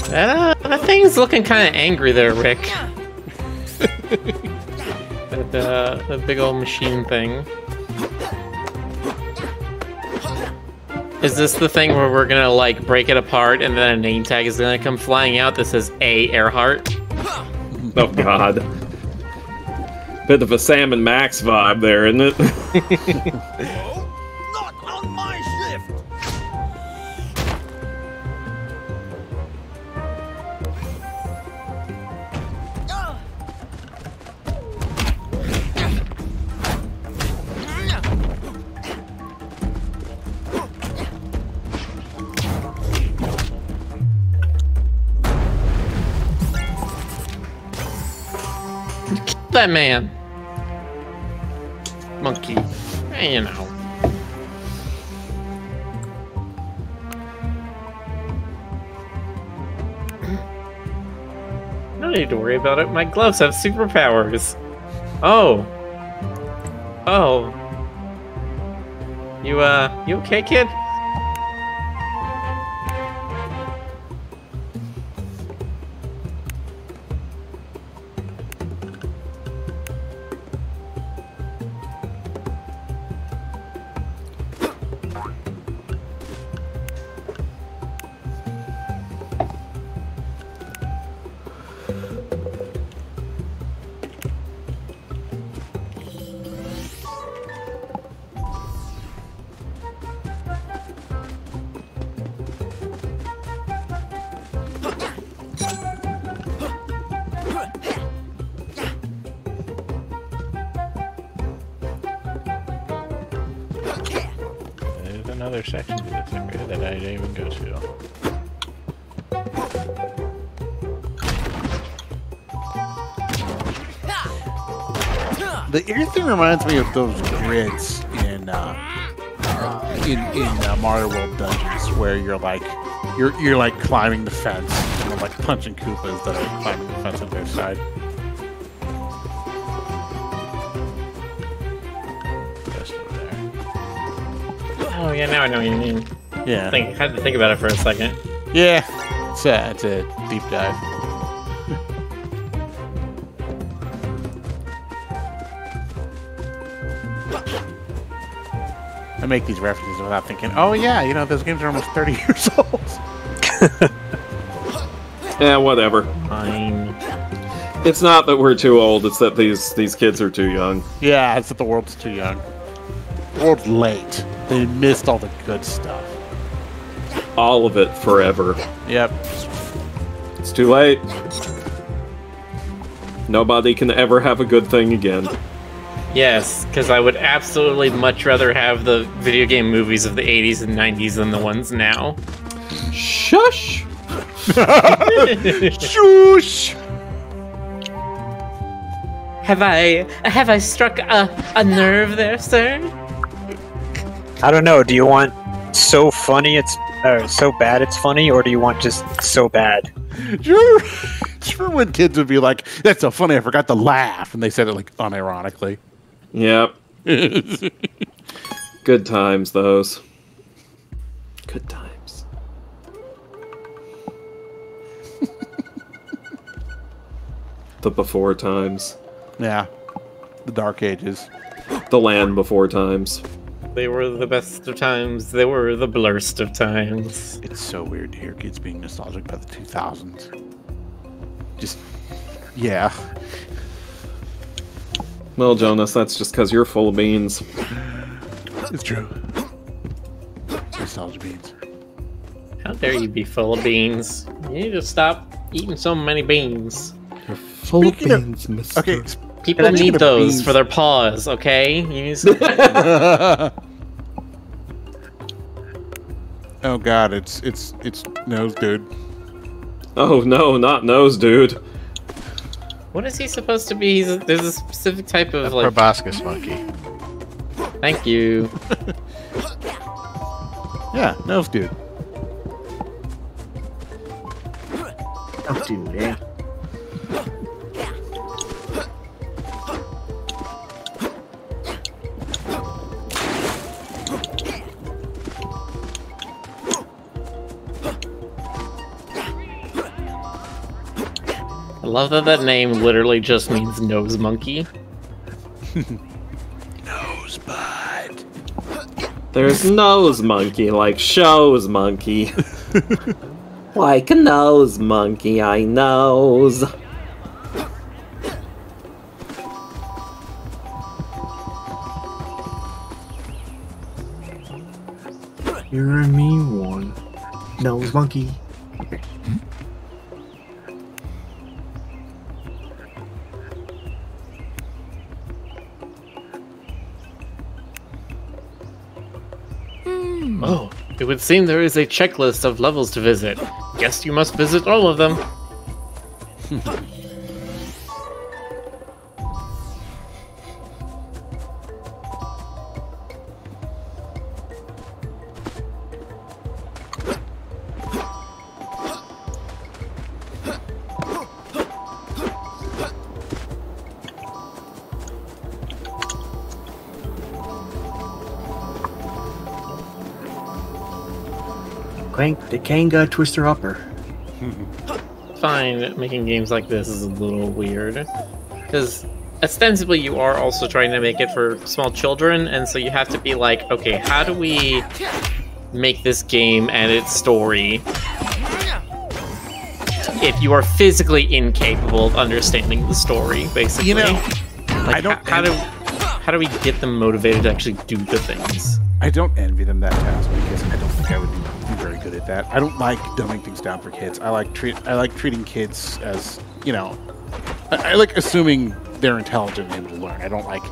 That thing's looking kind of angry there, Rick. that big old machine thing. Is this the thing where we're gonna like break it apart and then a name tag is gonna come flying out that says A. Earhart? Oh God. Bit of a Sam and Max vibe there, isn't it? Not on my shift. That man. Monkey. You know. No need to worry about it. My gloves have superpowers. Oh. Oh. You okay, kid? Another section to this area that I didn't even go to. The ear thing reminds me of those grids in Mario World Dungeons where you're like climbing the fence, and you're like punching Koopas that are climbing the fence on their side. Oh yeah, now I know what you mean. Yeah. I had to think about it for a second. Yeah, it's a deep dive. I make these references without thinking, oh yeah, those games are almost 30 years old. Yeah, whatever. Fine. It's not that we're too old, it's that these kids are too young. Yeah, it's that the world's too young. The world's late. They missed all the good stuff. All of it forever. Yep. It's too late. Nobody can ever have a good thing again. Yes, because I would absolutely much rather have the video game movies of the 80s and 90s than the ones now. Shush! Shush! Have I struck a nerve there, sir? I don't know. Do you want so funny it's so bad it's funny, or do you want just so bad? Sure, when kids would be like, "That's so funny, I forgot to laugh," and they said it like unironically. Yep. Good times, those. Good times. The before times. Yeah, the dark ages. The land before times. They were the best of times. They were the blurst of times. It's so weird to hear kids being nostalgic about the 2000s. Just, yeah. Well, Jonas, that's just because you're full of beans. It's true. Nostalgia beans. How dare you be full of beans? You need to stop eating so many beans. Full Speaking of beans, mister. Okay, People speaking need of those beans- for their paws, okay? You need to Oh god, it's nose, dude. Oh no, not nose, dude. What is he supposed to be? There's a specific type of like. Proboscis monkey. Thank you. Yeah, nose, dude. Oh, dude, yeah. I love that name literally just means nose monkey. Nosebud. There's nose monkey, like shows monkey. Like a nose monkey, I knows. You're a mean one. Nose monkey. Oh, it would seem there is a checklist of levels to visit. Guess you must visit all of them. Crank the Kanga Twister Upper. Fine, making games like this is a little weird. Because ostensibly you are also trying to make it for small children, and so you have to be like, okay, how do we make this game and its story if you are physically incapable of understanding the story, basically? You know, like, I don't. how do we get them motivated to actually do the things? I don't envy them that task because I don't think I would be very good at that. I don't like dumbing things down for kids. I like treating kids as, you know, I like assuming they're intelligent and able to learn. I don't like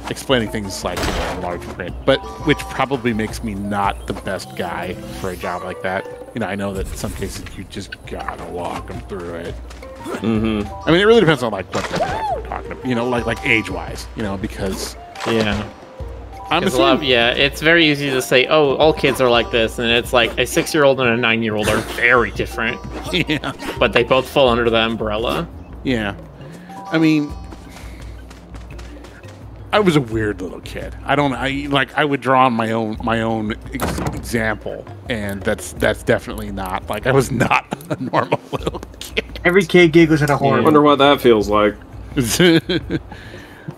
explaining things like, you know, in large print, but which probably makes me not the best guy for a job like that. You know, I know that in some cases you just gotta walk them through it. Mm-hmm. I mean, it really depends on like what we're talking about. You know, like age-wise. You know, because Yeah. I'm It's assuming, it's very easy to say, oh, all kids are like this, and it's like a 6-year-old and a 9-year-old are very different, yeah. but they both fall under the umbrella. Yeah, I mean, I was a weird little kid. I would draw on my own example, and that's definitely not like I was not a normal little kid. Every kid giggles at a I horror. wonder what that feels like.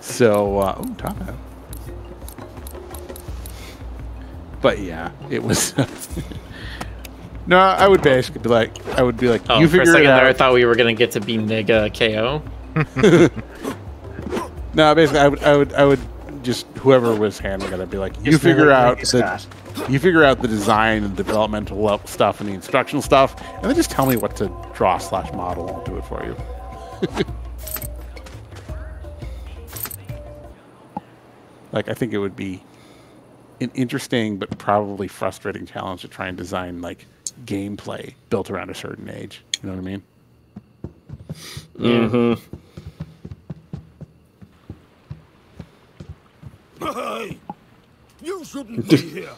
So, top hat. But yeah, it was. No, I would basically be like, Oh, you for a figure second it there, I out. thought we were gonna get to be Nega KO. No, basically, I would just whoever was handling it, I'd be like, you figure out the design and developmental stuff and the instructional stuff, and then just tell me what to draw / model. I'll do it for you. Like, I think it would be an interesting but probably frustrating challenge to try and design like gameplay built around a certain age. You know what I mean? Mm-hmm. Hey, you shouldn't be here.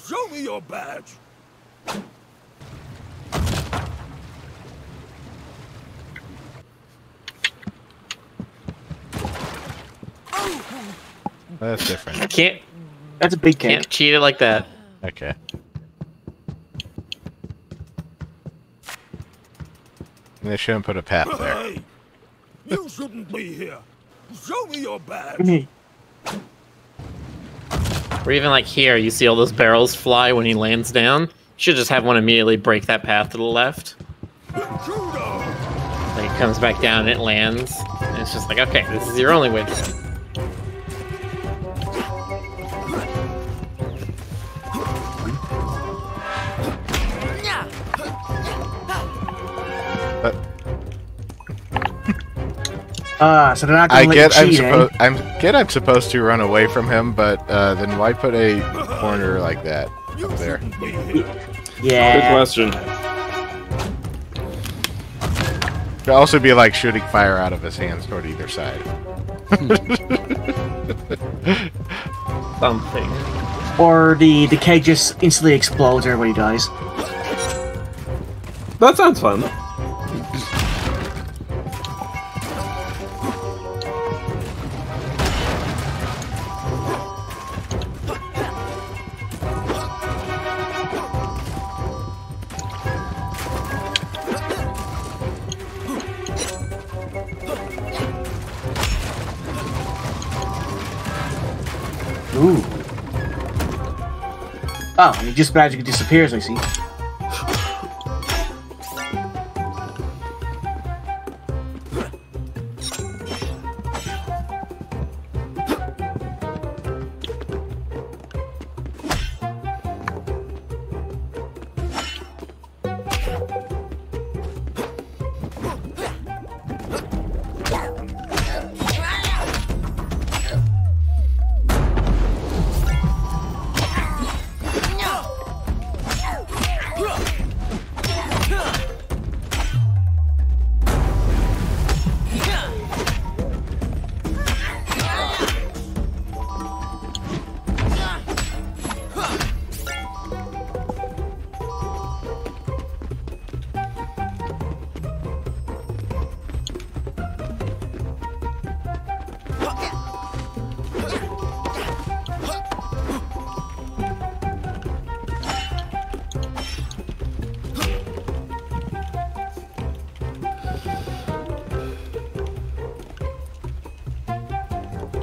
Show me your badge. That's different. Can't That's a big cake. can't cheat it like that. Okay. They shouldn't put a path there. Hey, you shouldn't be here. Show me your badge. Mhm. Or even like here, you see all those barrels fly when he lands down. You should just have one immediately break that path to the left. Like it comes back down and it lands. And it's just like, okay, this is your only way to. So they're not gonna let you cheat, I'm supposed to run away from him, but then why put a corner like that up there? Yeah. Good question. Could also be like shooting fire out of his hands toward either side. Something. Or the cage just instantly explodes and everybody dies. That sounds fun. Ooh. Oh, and it just magically disappears, I see.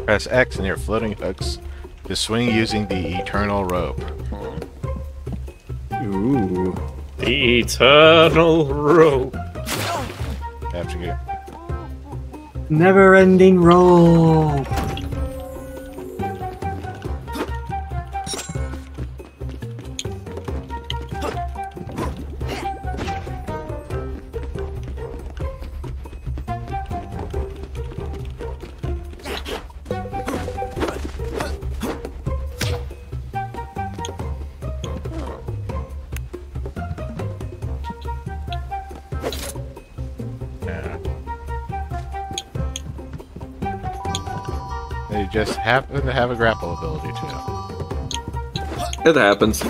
Press X near floating hooks to swing using the eternal rope. Ooh. The eternal rope. Have to go. Never-ending rope. They just happen to have a grapple ability too. It happens.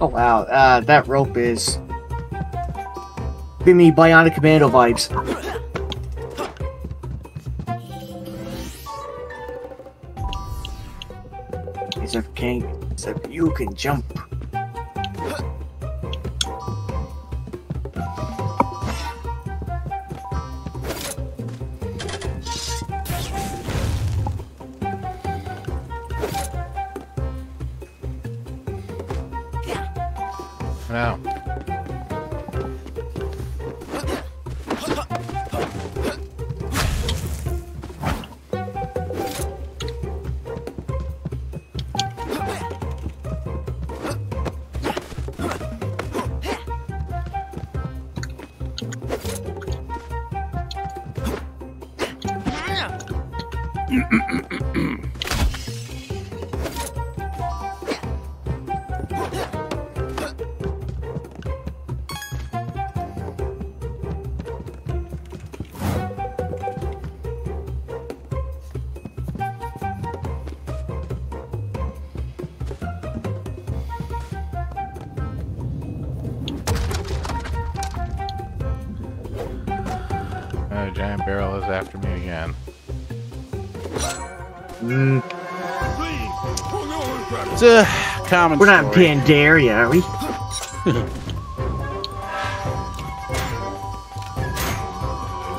Oh wow, that rope is giving me Bionic Commando vibes. Except you can jump. Now. A giant barrel is after me again. It's a common We're not story. in Pandaria, are we?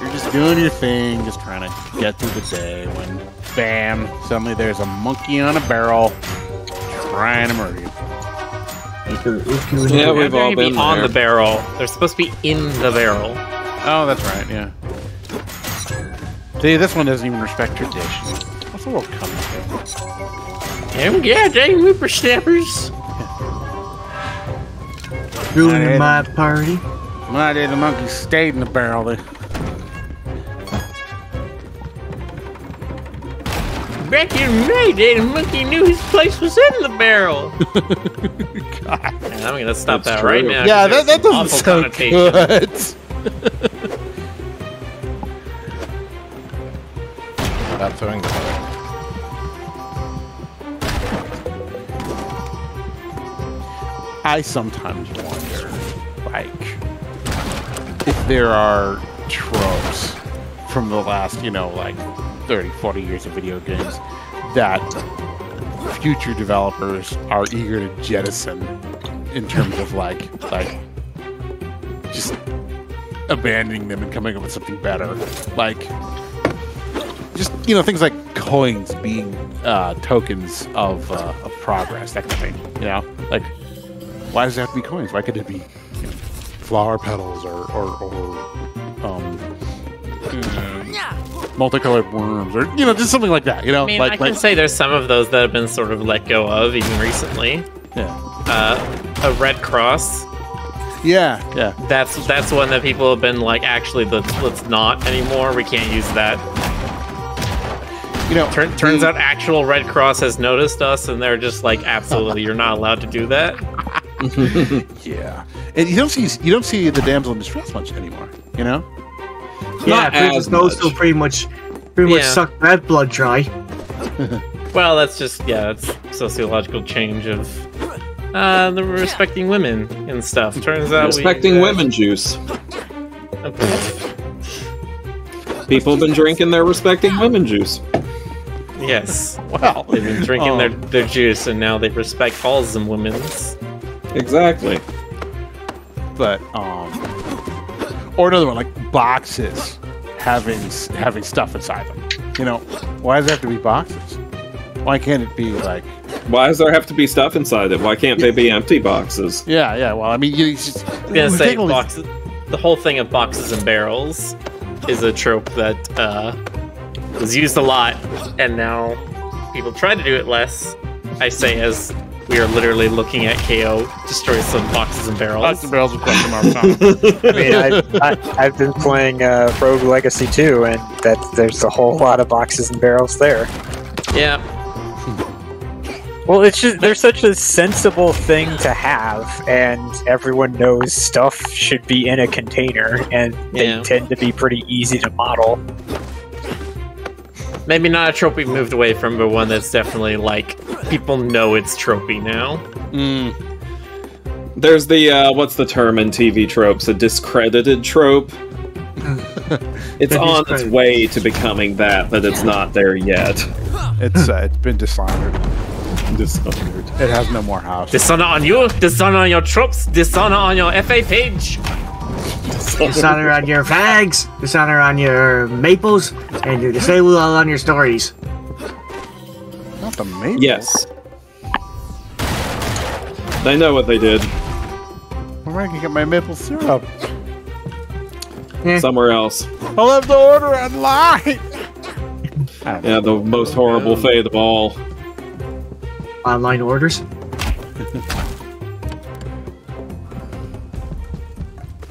You're just doing your thing, just trying to get through the day when, bam, suddenly there's a monkey on a barrel trying to murder you. Yeah, we've all They're been on there. the barrel. They're supposed to be in the barrel. Oh, that's right, yeah. See, this one doesn't even respect tradition. What's the world coming to? Yeah, dang whippersnappers. Ruining my party. My day the monkey stayed in the barrel. Back in my day, the monkey knew his place was in the barrel. God. Man, I'm gonna stop That's that right true. now. Yeah, 'cause that there's doesn't awful sound connotation. good. Stop throwing the ball. I sometimes wonder, like, if there are tropes from the last, like, 30, 40 years of video games that future developers are eager to jettison in terms of, like, just abandoning them and coming up with something better. Like, just, things like coins being tokens of progress, that kind of thing, Like, why does it have to be coins? Why could it be flower petals or multicolored worms or just something like that? I mean, I can say there's some of those that have been sort of let go of even recently. Yeah. A red cross. Yeah. That's one that people have been like, actually, let's not anymore. We can't use that. Turns out actual Red Cross has noticed us, and they're just like, absolutely, you're not allowed to do that. Yeah, and you don't see the damsel in distress much anymore. Yeah, Not as those much. still pretty much suck that blood dry. Well, that's just it's sociological change of the respecting women and stuff. Turns out Respecting women juice. People have been drinking their respecting women juice. Yes. Well, They've been drinking their juice, and now they respect all them women's. Exactly. But or another one like boxes having stuff inside them. Why does it have to be boxes? Why can't it be like? Why does there have to be stuff inside it? Why can't they be empty boxes? Yeah. Well, I mean, you just. I'm gonna say boxes. The whole thing of boxes and barrels is a trope that was used a lot, and now people try to do it less. I say as we are literally looking at KO destroy some boxes and barrels. Boxes and barrels with question marks on them. I mean, I've been playing Rogue Legacy 2, and there's a whole lot of boxes and barrels there. Yeah. Well, it's just they're such a sensible thing to have, and everyone knows stuff should be in a container, and they tend to be pretty easy to model. Maybe not a trope we've moved away from, but one that's definitely like people know it's tropey now. There's the what's the term in TV tropes? A discredited trope. It's on its way to becoming that, but it's not there yet. It's been dishonored. Dishonored. It has no more house. Dishonor on you, dishonor on your troops, dishonor on your FA page. Dishonor on your fags, dishonor on your maples, and you disable all on your stories. Not the maple. Yes. They know what they did. Where I can get my maple syrup? Somewhere else. I'll have to order online. Yeah, the most horrible fate of all. Online orders?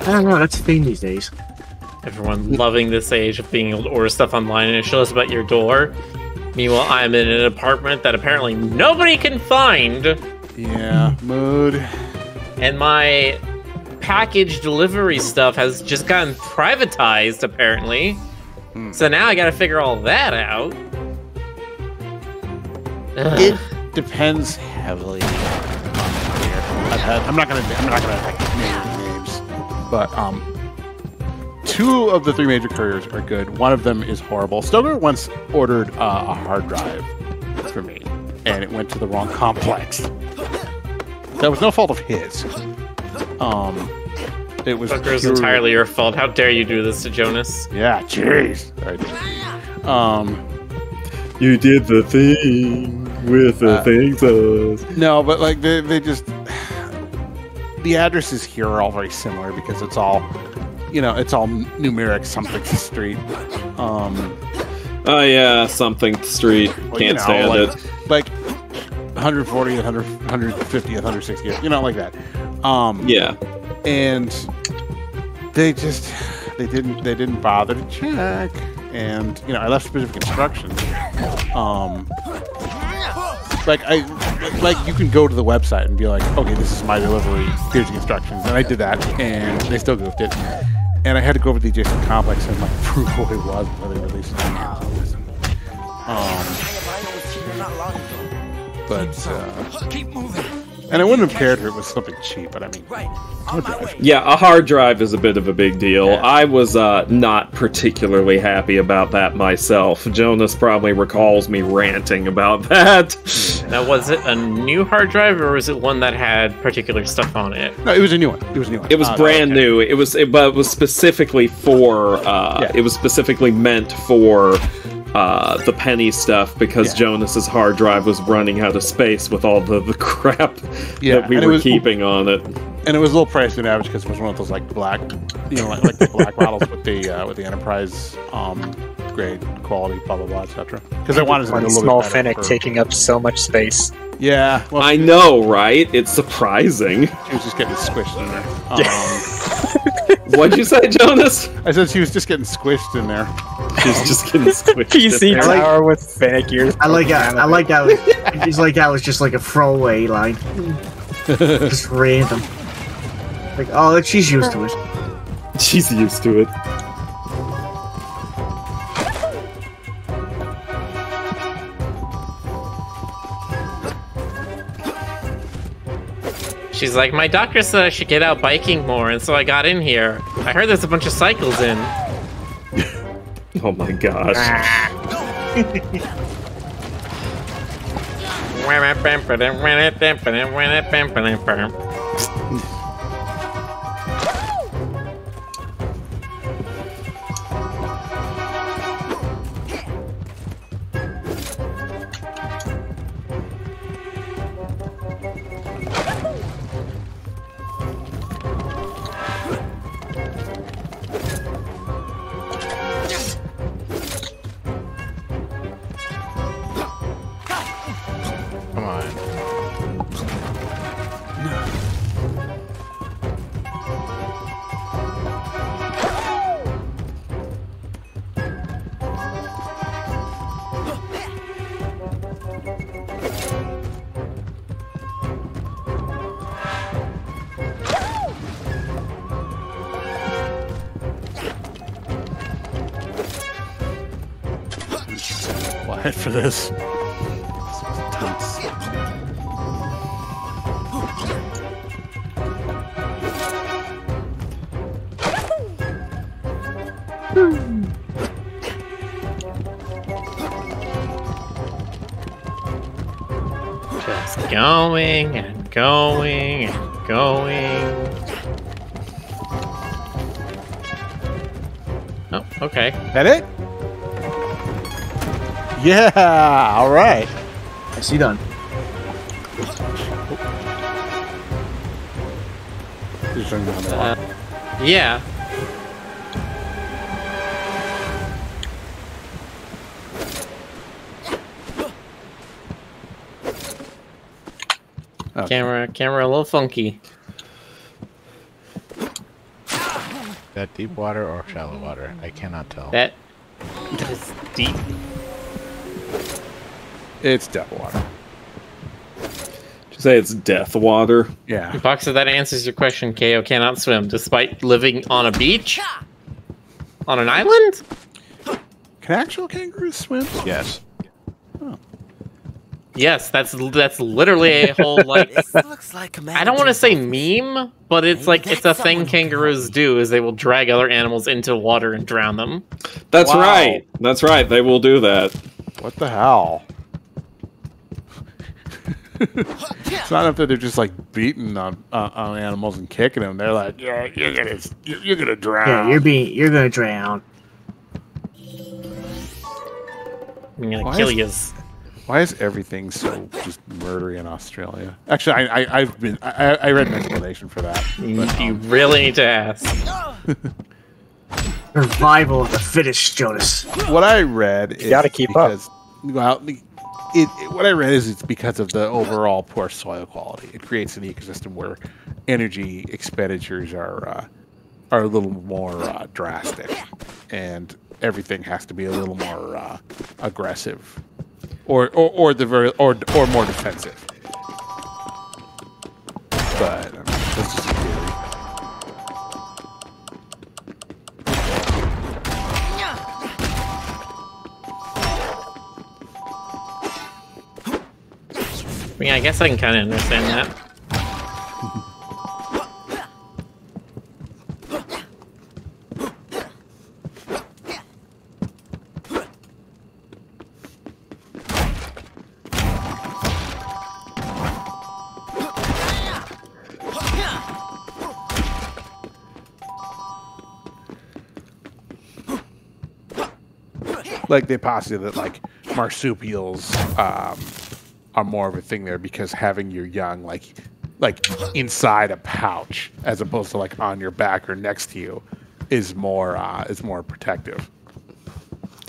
I don't know, that's a thing these days. Everyone loving this age of being able to order stuff online and it shows up at your door. Meanwhile, I'm in an apartment that apparently nobody can find. Yeah, mood. And my package delivery stuff has just gotten privatized, apparently. So now I gotta figure all that out. It depends heavily on the I'm not gonna name names, but two of the three major couriers are good. One of them is horrible. Stoker once ordered a hard drive for me, and it went to the wrong complex. That was no fault of his. It was Stoker's entirely your fault. How dare you do this to Jonas? Yeah, jeez. You did the thing with the things. No, but like they just the addresses here are all very similar because it's all, you know, it's all numeric something street. Oh yeah, something street. Well, Can't stand like, it. Like 140, 100, 150, 160, you know, like that. Yeah. And they didn't bother to check. And you know, I left specific instructions. Like you can go to the website and be like, okay, this is my delivery. Here's the instructions, and I did that, and they still goofed it. And I had to go over to the adjacent complex and like prove what it was before they released it. But keep moving. and I wouldn't have cared if it was something cheap, but I mean, hard drive. Yeah, a hard drive is a bit of a big deal. Yeah. I was not particularly happy about that myself. Jonas probably recalls me ranting about that. Now, was it a new hard drive or was it one that had particular stuff on it? No, it was a new one. It was a new one. It was brand new. But it was specifically for. It was specifically meant for. The penny stuff because Jonas's hard drive was running out of space with all the crap that we were keeping on it. And it was a little pricey on average because it was one of those like black, you know, like the black bottles with the enterprise grade quality, blah blah blah, etc. Because I wanted to be a little small bit better Fennec taking up so much space. Yeah, well, I know, right? It's surprising. She was just getting squished in there. What'd you say, Jonas? I said she was just getting squished in there. She's just getting squished. PC tower with Fennec ears. I like that. It's like that was just like a throwaway line, just random. Like, oh, she's used to it. She's used to it. She's like, my doctor said I should get out biking more, and so I got in here. I heard there's a bunch of cycles in. Oh my gosh. Come on. Quiet for this. going and going and going. Oh, okay. That it? Yeah, all right. I see done. Yeah. Okay. Camera a little funky. That deep water or shallow water? I cannot tell. That is deep. It's death water. Did you say it's death water? Yeah. Boxer, that answers your question. KO cannot swim despite living on a beach? On an island? Can actual kangaroos swim? Yes. Yes, that's literally a whole like. This looks like a I don't want to say meme, but it's like it's a thing kangaroos do is they will drag other animals into water and drown them. That's Wow. right. That's right. They will do that. What the hell? It's not enough that they're just like beating on animals and kicking them. They're like, yeah, you're gonna drown. Yeah, you're gonna drown. I'm gonna Why kill is- yous. Why is everything so just murdery in Australia? Actually, I read an explanation for that. But, You really need to ask. Survival of the fittest, Jonas. what I read is gotta keep up. because, well, what I read is it's because of the overall poor soil quality. It creates an ecosystem where energy expenditures are a little more drastic, and everything has to be a little more aggressive, or more defensive. But that's just a theory. I mean, I guess I can kind of understand that. Like they posit that like marsupials are more of a thing there because having your young like inside a pouch as opposed to like on your back or next to you is more protective.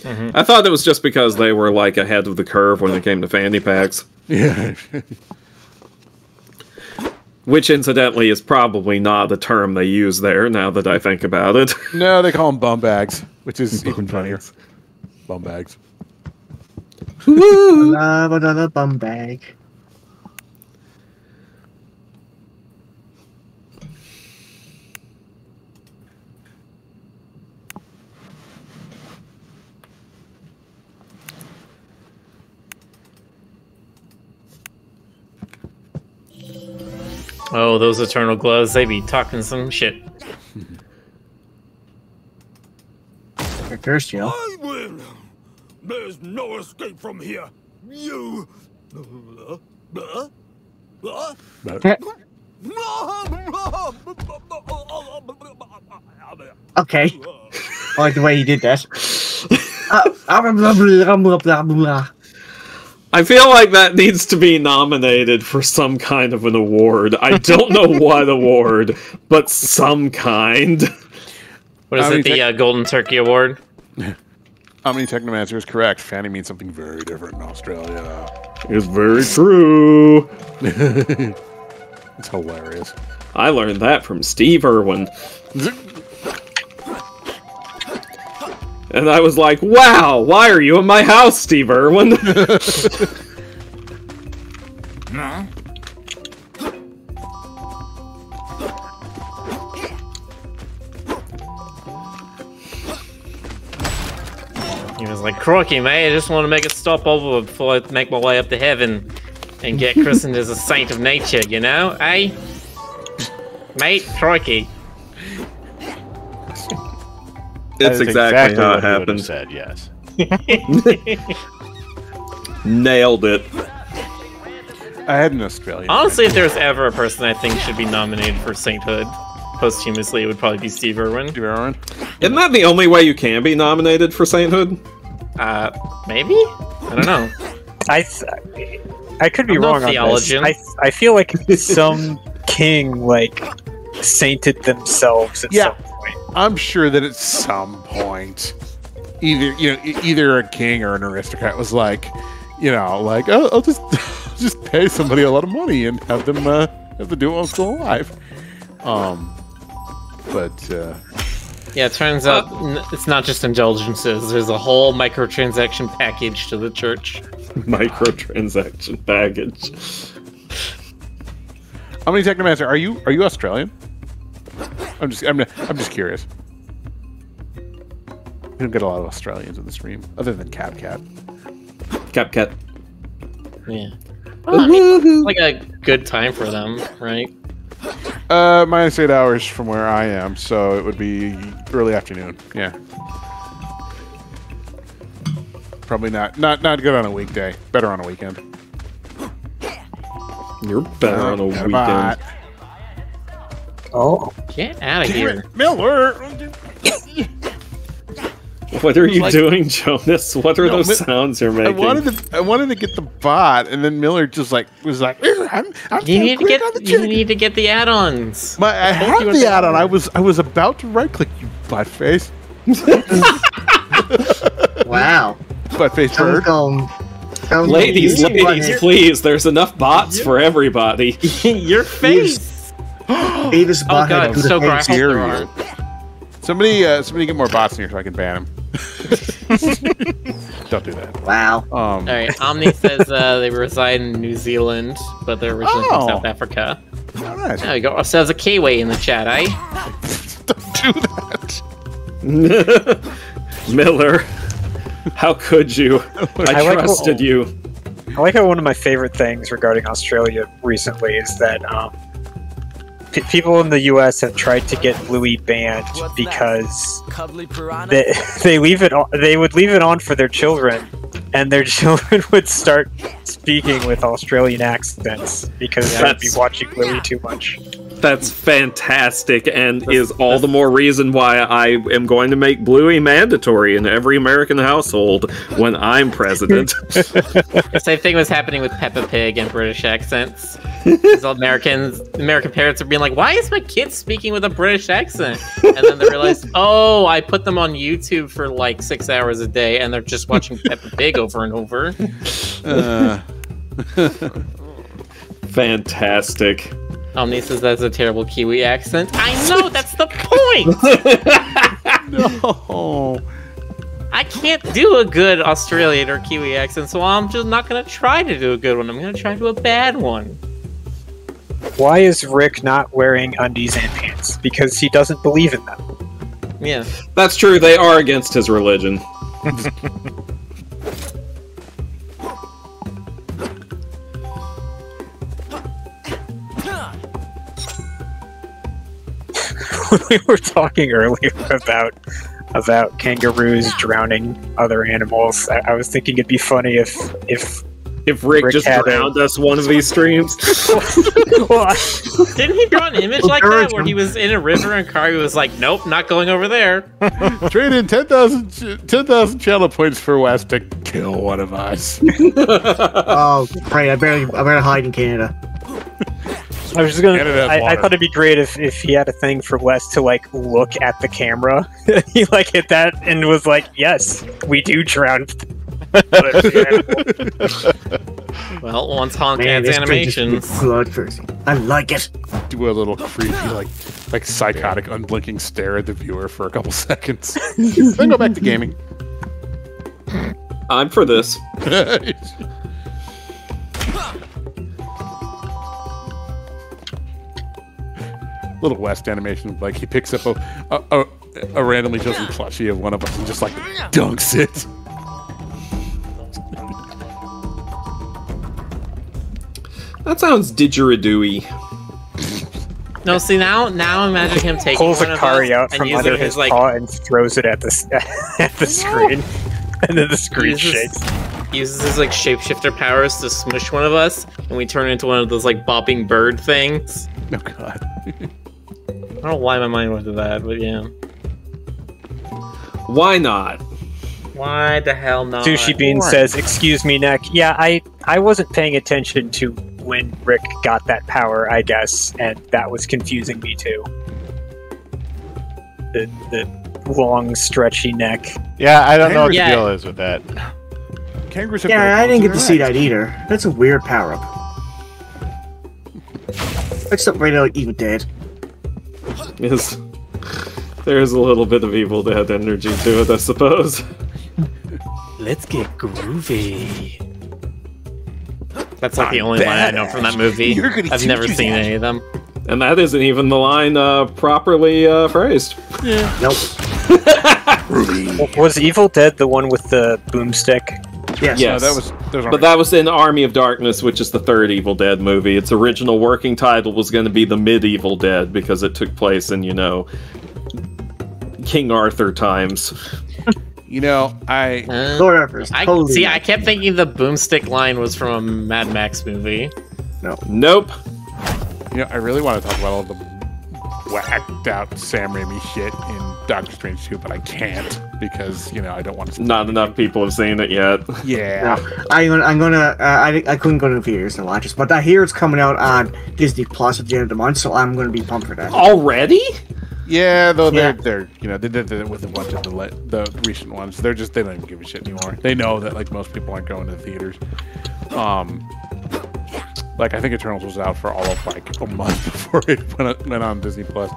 I thought it was just because they were like ahead of the curve when it came to fanny packs. Yeah. Which, incidentally, is probably not the term they use there, now that I think about it. No, they call them bum bags, which is even funnier. Bum bags. Love another bum bag. Oh, those eternal gloves, they be talking some shit. You're thirsty, yo. I win. There's no escape from here. You. Okay. I like the way you did that. Blah, blah, blah, blah. I feel like that needs to be nominated for some kind of an award. I don't know what award, but some kind. What is How it, many the Golden Turkey Award? How many Technomancer is correct? Fanny means something very different in Australia. It's very true. It's hilarious. I learned that from Steve Irwin. And I was like, wow, why are you in my house, Steve Irwin? No? He was like, "Crikey, mate, I just want to make a stop over before I make my way up to heaven and get christened as a saint of nature, you know, eh? Mate, crikey." It's exactly how it what he would have happened. said, yes. Nailed it. I had an Australian. Honestly, if there's ever a person I think should be nominated for sainthood posthumously, it would probably be Steve Irwin. Steve Irwin? Isn't that the only way you can be nominated for sainthood? Maybe? I don't know. I could be wrong on this. I feel like some king like sainted themselves at some point. I'm sure that at some point, either a king or an aristocrat was like, oh, I'll just pay somebody a lot of money and have them do it while I'm still alive. Yeah, it turns out it's not just indulgences. There's a whole microtransaction package to the church. Microtransaction package. How many Technomancer are you Australian? I'm just curious. We don't get a lot of Australians in the stream, other than CapCat. CapCat. Yeah. Well, I mean, it's like a good time for them, right? -8 hours from where I am, so it would be early afternoon. Yeah. Probably not good on a weekday. Better on a weekend. You're better on a weekend. Oh. Get out of here. Miller! What are you doing, Jonas? What are those sounds you're making? I wanted to get the bot, and then Miller just was like, you need to get the add-ons. I have the add-on. I was about to right-click, you butt face. Wow. Butt face bird. Ladies, please. There's enough bots for everybody. Your face. Davis bot God, had so scary. Somebody get more bots in here so I can ban them. Don't do that. Wow. All right. Omni says they reside in New Zealand, but they're originally from South Africa. All right. There you go. Says a K-way in the chat, eh? Don't do that. Miller, how could you? I trusted you. I like how one of my favorite things regarding Australia recently is that people in the U.S. have tried to get Bluey banned because they leave it on, they would leave it on for their children, and their children would start speaking with Australian accents because they would be watching Bluey too much. That's fantastic, and is all the more reason why I am going to make Bluey mandatory in every American household when I'm president. The same thing was happening with Peppa Pig and British accents. Because American parents are being like, why is my kid speaking with a British accent? And then they realized, oh, I put them on YouTube for like 6 hours a day, and they're just watching Peppa Pig over and over. Fantastic. Omni says that's a terrible Kiwi accent. I know, that's the point! No. I can't do a good Australian or Kiwi accent, so I'm just not going to try to do a good one. I'm going to try to do a bad one. Why is Rick not wearing undies and pants? Because he doesn't believe in them. Yeah. That's true, they are against his religion. We were talking earlier about kangaroos drowning other animals. I was thinking it'd be funny if Rick just drowned us one of these streams. Didn't he draw an image like that where he was in a river and Kari was like, nope, not going over there. Trade in 10,000 channel points for West to kill one of us. Oh, great. I better hide in Canada. I was just gonna. I thought it'd be great if he had a thing for Wes to like look at the camera. He like hit that and was like, "Yes, we do drown." Well, once Honk adds animations, bloodthirsty. I like it. Do a little creepy, like psychotic, unblinking stare at the viewer for a couple seconds. Then go back to gaming. I'm for this. Little West animation, like he picks up a randomly chosen plushie of one of us and just like dunks it. That sounds didgeridoo-y. No, see now imagine him taking pulls one a Kari out and from using under his like paw and throws it at the screen, and then the screen shakes. He uses his like shapeshifter powers to smush one of us, and we turn into one of those like bopping bird things. Oh god. I don't know why my mind went to that, but yeah. Why not? Why the hell not? Sushi Bean says, "Excuse me, Neck. Yeah, I wasn't paying attention to when Rick got that power, I guess, and that was confusing me too. The long, stretchy neck. Yeah, I don't know what the deal is with that. Kangaroos have Yeah, I didn't get to see that. that either. That's a weird power-up. It's something right out Evil Dead. Yes. There's a little bit of Evil Dead energy to it, I suppose. Let's get groovy. That's like the only line I know from that movie. I've never seen any of them. And that isn't even the line properly phrased. Yeah. Nope. Was Evil Dead the one with the boomstick? Yes. Yes. But that was in Army of Darkness, which is the third Evil Dead movie. Its original working title was going to be The Medieval Dead because it took place in, King Arthur times. Lord Arthur's totally see, I kept thinking the boomstick line was from a Mad Max movie. No. Nope. I really want to talk about all the whacked out Sam Raimi shit in Doctor Strange 2, but I can't because, I don't want to. Not enough people have seen it yet. Yeah. No, I couldn't go to the theaters to watch this, but I hear it's coming out on Disney Plus at the end of the month, so I'm going to be pumped for that. Already? Yeah, though they're they did it with a bunch of the recent ones. They don't even give a shit anymore. They know that like most people aren't going to the theaters. Like I think Eternals was out for all of like a month before it went on Disney Plus.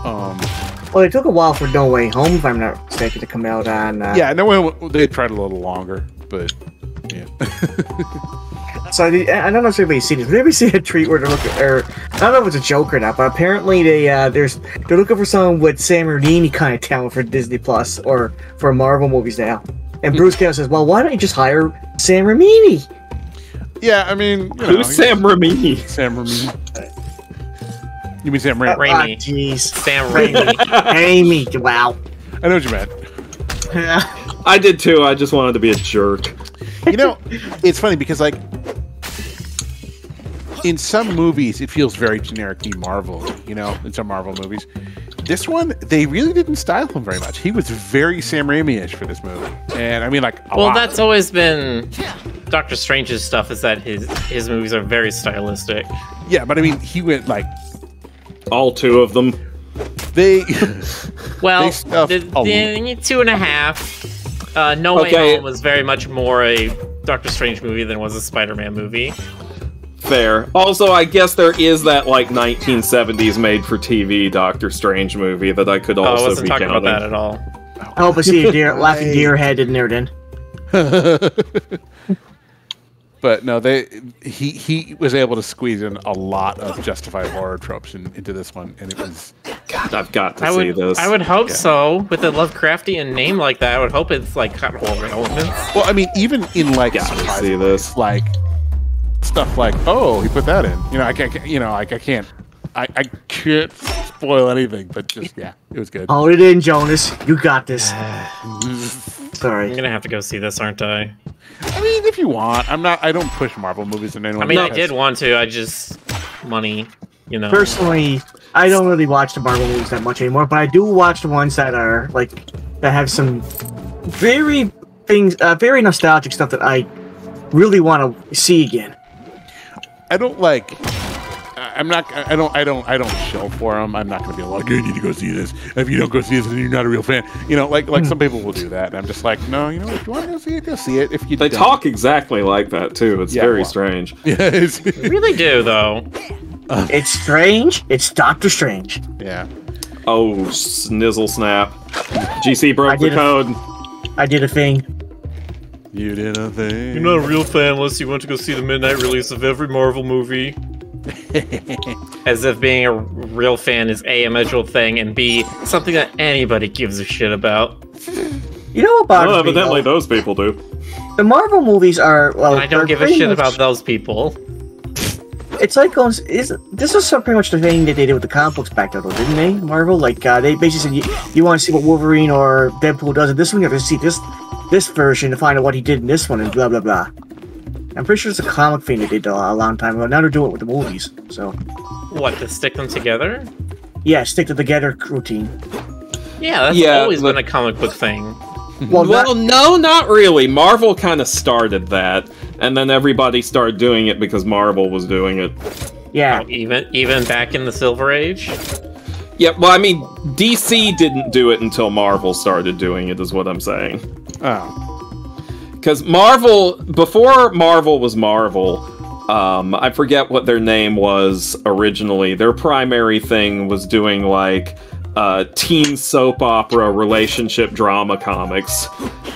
Well, it took a while for No Way Home, if I'm not mistaken, to come out on. Yeah, No Way Home. They tried a little longer, but yeah. So I don't know if anybody's seen this. Have you ever seen a tweet where they're looking, or I don't know if it's a joke or not, but apparently they're looking for someone with Sam Raimi kind of talent for Disney Plus or for Marvel movies now. And Bruce Campbell says, "Well, why don't you just hire Sam Raimi?" Yeah, I mean, who's Sam Raimi? Sam Raimi. You mean Sam Raimi? Raimi. Jeez, Sam Raimi. Raimi. Wow. I know what you meant. I did too. I just wanted to be a jerk. It's funny because like in some movies it feels very generically Marvel, in some Marvel movies. This one, they really didn't style him very much. He was very Sam Raimi-ish for this movie. And I mean like a lot. That's always been Doctor Strange's stuff, is that his movies are very stylistic. Yeah, but I mean he went like all two of them. They well, they the 2.5. No Way Home was very much more a Doctor Strange movie than was a Spider-Man movie. Fair. Also, I guess there is that like 1970s made-for-TV Doctor Strange movie that I could also I wasn't be talking counting. about that at all. I hope I see a laughing deer head in there then. But no, he was able to squeeze in a lot of justified horror tropes into this one, and it was. God, I've got to see this. I would hope so. With a Lovecraftian name like that, I would hope it's like got horror elements. Well, I mean, even in like see this. Like stuff like, oh, he put that in. I can't. I can't spoil anything, but just it was good. Hold it in, Jonas. You got this. Sorry. I'm gonna have to go see this, aren't I? I mean, if you want, I don't push Marvel movies in anyone. I mean, I did want to. I just money, Personally, I don't really watch the Marvel movies that much anymore, but I do watch the ones that are that have some very nostalgic stuff that I really want to see again. I don't like. I don't show for them. I'm not going to be like, you need to go see this. If you don't go see this, then you're not a real fan. Like some people will do that. And I'm just like, no, if you want to go see it, go see it. If you They talk exactly like that, too. It's very strange. Yeah, they really do, though. It's strange. It's Doctor Strange. Yeah. Oh, snizzle snap. GC broke the code. I did a thing. You did a thing. You're not a real fan unless you want to go see the midnight release of every Marvel movie. As if being a real fan is A, a measurable thing, and B, something that anybody gives a shit about. You know about well, evidently those people do. The Marvel movies are I don't give a shit about those people. It's like this is pretty much the thing that they did with the comic books back then, didn't they? Marvel, they basically said you want to see what Wolverine or Deadpool does, and this one you have to see this this version to find out what he did in this one and blah blah blah. I'm pretty sure it's a comic thing they did a long time ago. Now they're doing it with the movies. So. What, to stick them together? Yeah, stick them together routine. Yeah, that's always been a comic book thing. Well, no, not really. Marvel kind of started that, and then everybody started doing it because Marvel was doing it. Yeah. Oh, even back in the Silver Age? Yeah, well, I mean, DC didn't do it until Marvel started doing it, is what I'm saying. Oh. Because Marvel, before Marvel was Marvel, I forget what their name was originally. Their primary thing was doing, like, teen soap opera relationship drama comics.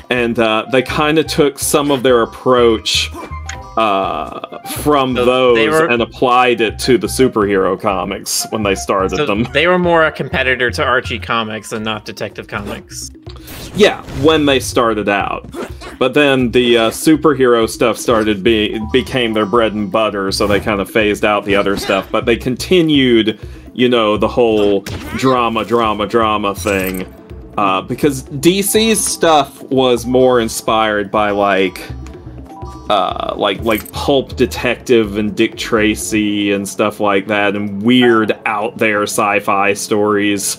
And they kind of took some of their approach from those and applied it to the superhero comics when they started them. They were more a competitor to Archie Comics and not Detective Comics. Yeah, when they started out. But then the superhero stuff became their bread and butter, so they kind of phased out the other stuff. But they continued, you know, the whole drama thing. Because DC's stuff was more inspired by, like Pulp Detective and Dick Tracy and stuff like that, and weird out there sci-fi stories.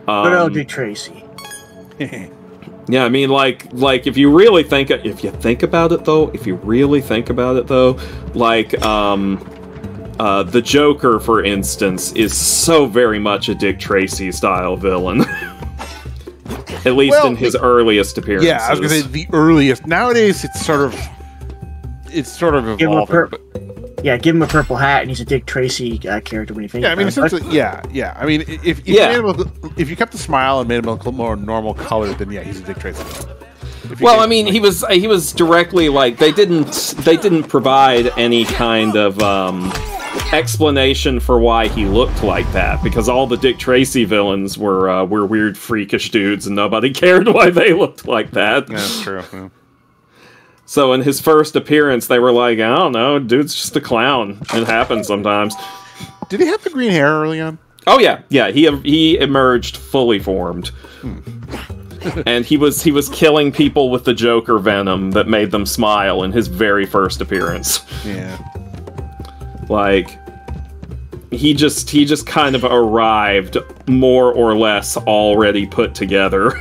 Good old Dick Tracy. Yeah, I mean, like if you really think about it though, like the Joker, for instance, is so very much a Dick Tracy style villain. At least in his earliest appearances. Yeah, I was gonna say the earliest. Nowadays, it's sort of evolving. Give him a purple hat, and he's a Dick Tracy character when you think. Yeah, I mean, essentially, yeah. I mean, if you kept the smile and made him a more normal color, then yeah, he's a Dick Tracy. Well, I mean, he was directly like they didn't provide any kind of explanation for why he looked like that, because all the Dick Tracy villains were weird, freakish dudes, and nobody cared why they looked like that. Yeah, that's true. Yeah. So in his first appearance, they were like, I don't know, dude's just a clown. It happens sometimes. Did he have the green hair early on? Oh yeah. He emerged fully formed. And he was killing people with the Joker venom that made them smile in his very first appearance. Yeah. Like, he just kind of arrived more or less already put together.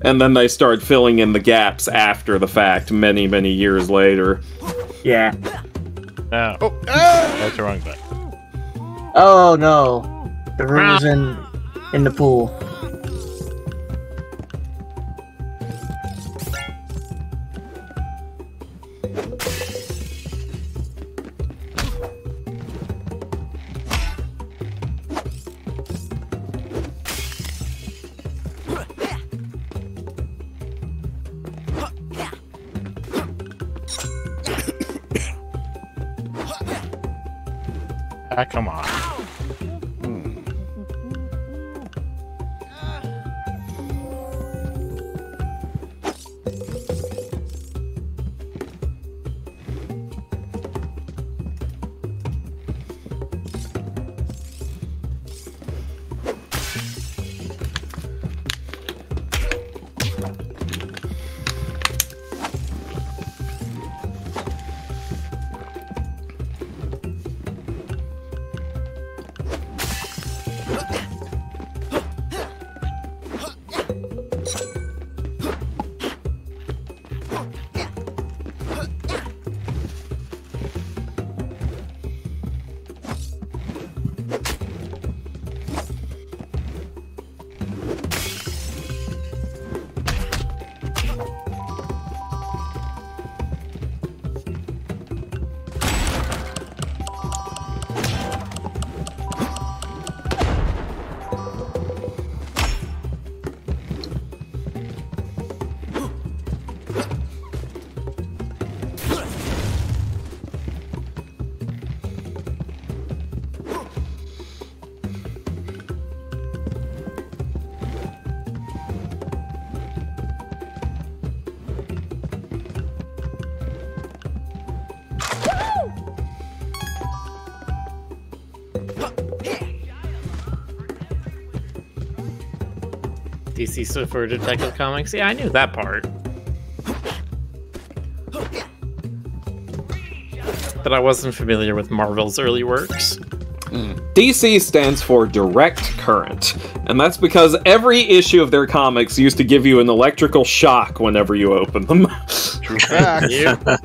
And then they started filling in the gaps after the fact, many, many years later. Yeah. Oh. That's the wrong button. Oh no. The room is in the pool. Come on. DC stood for Detective Comics. Yeah, I knew that part. But I wasn't familiar with Marvel's early works. DC stands for Direct Current, and that's because every issue of their comics used to give you an electrical shock whenever you open them. True fact. I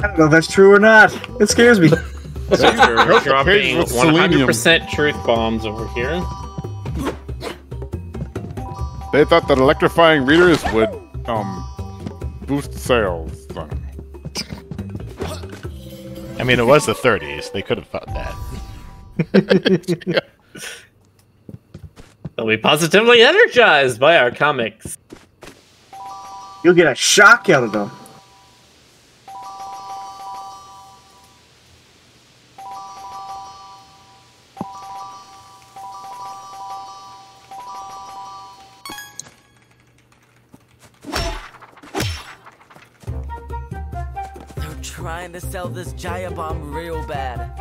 don't know if that's true or not. It scares me. So you're dropping with selenium. 100% truth bombs over here. They thought that electrifying readers would boost sales. I mean, it was the 30s. They could have thought that. They'll be positively energized by our comics. You'll get a shock out of them. They're trying to sell this Jaya bomb real bad.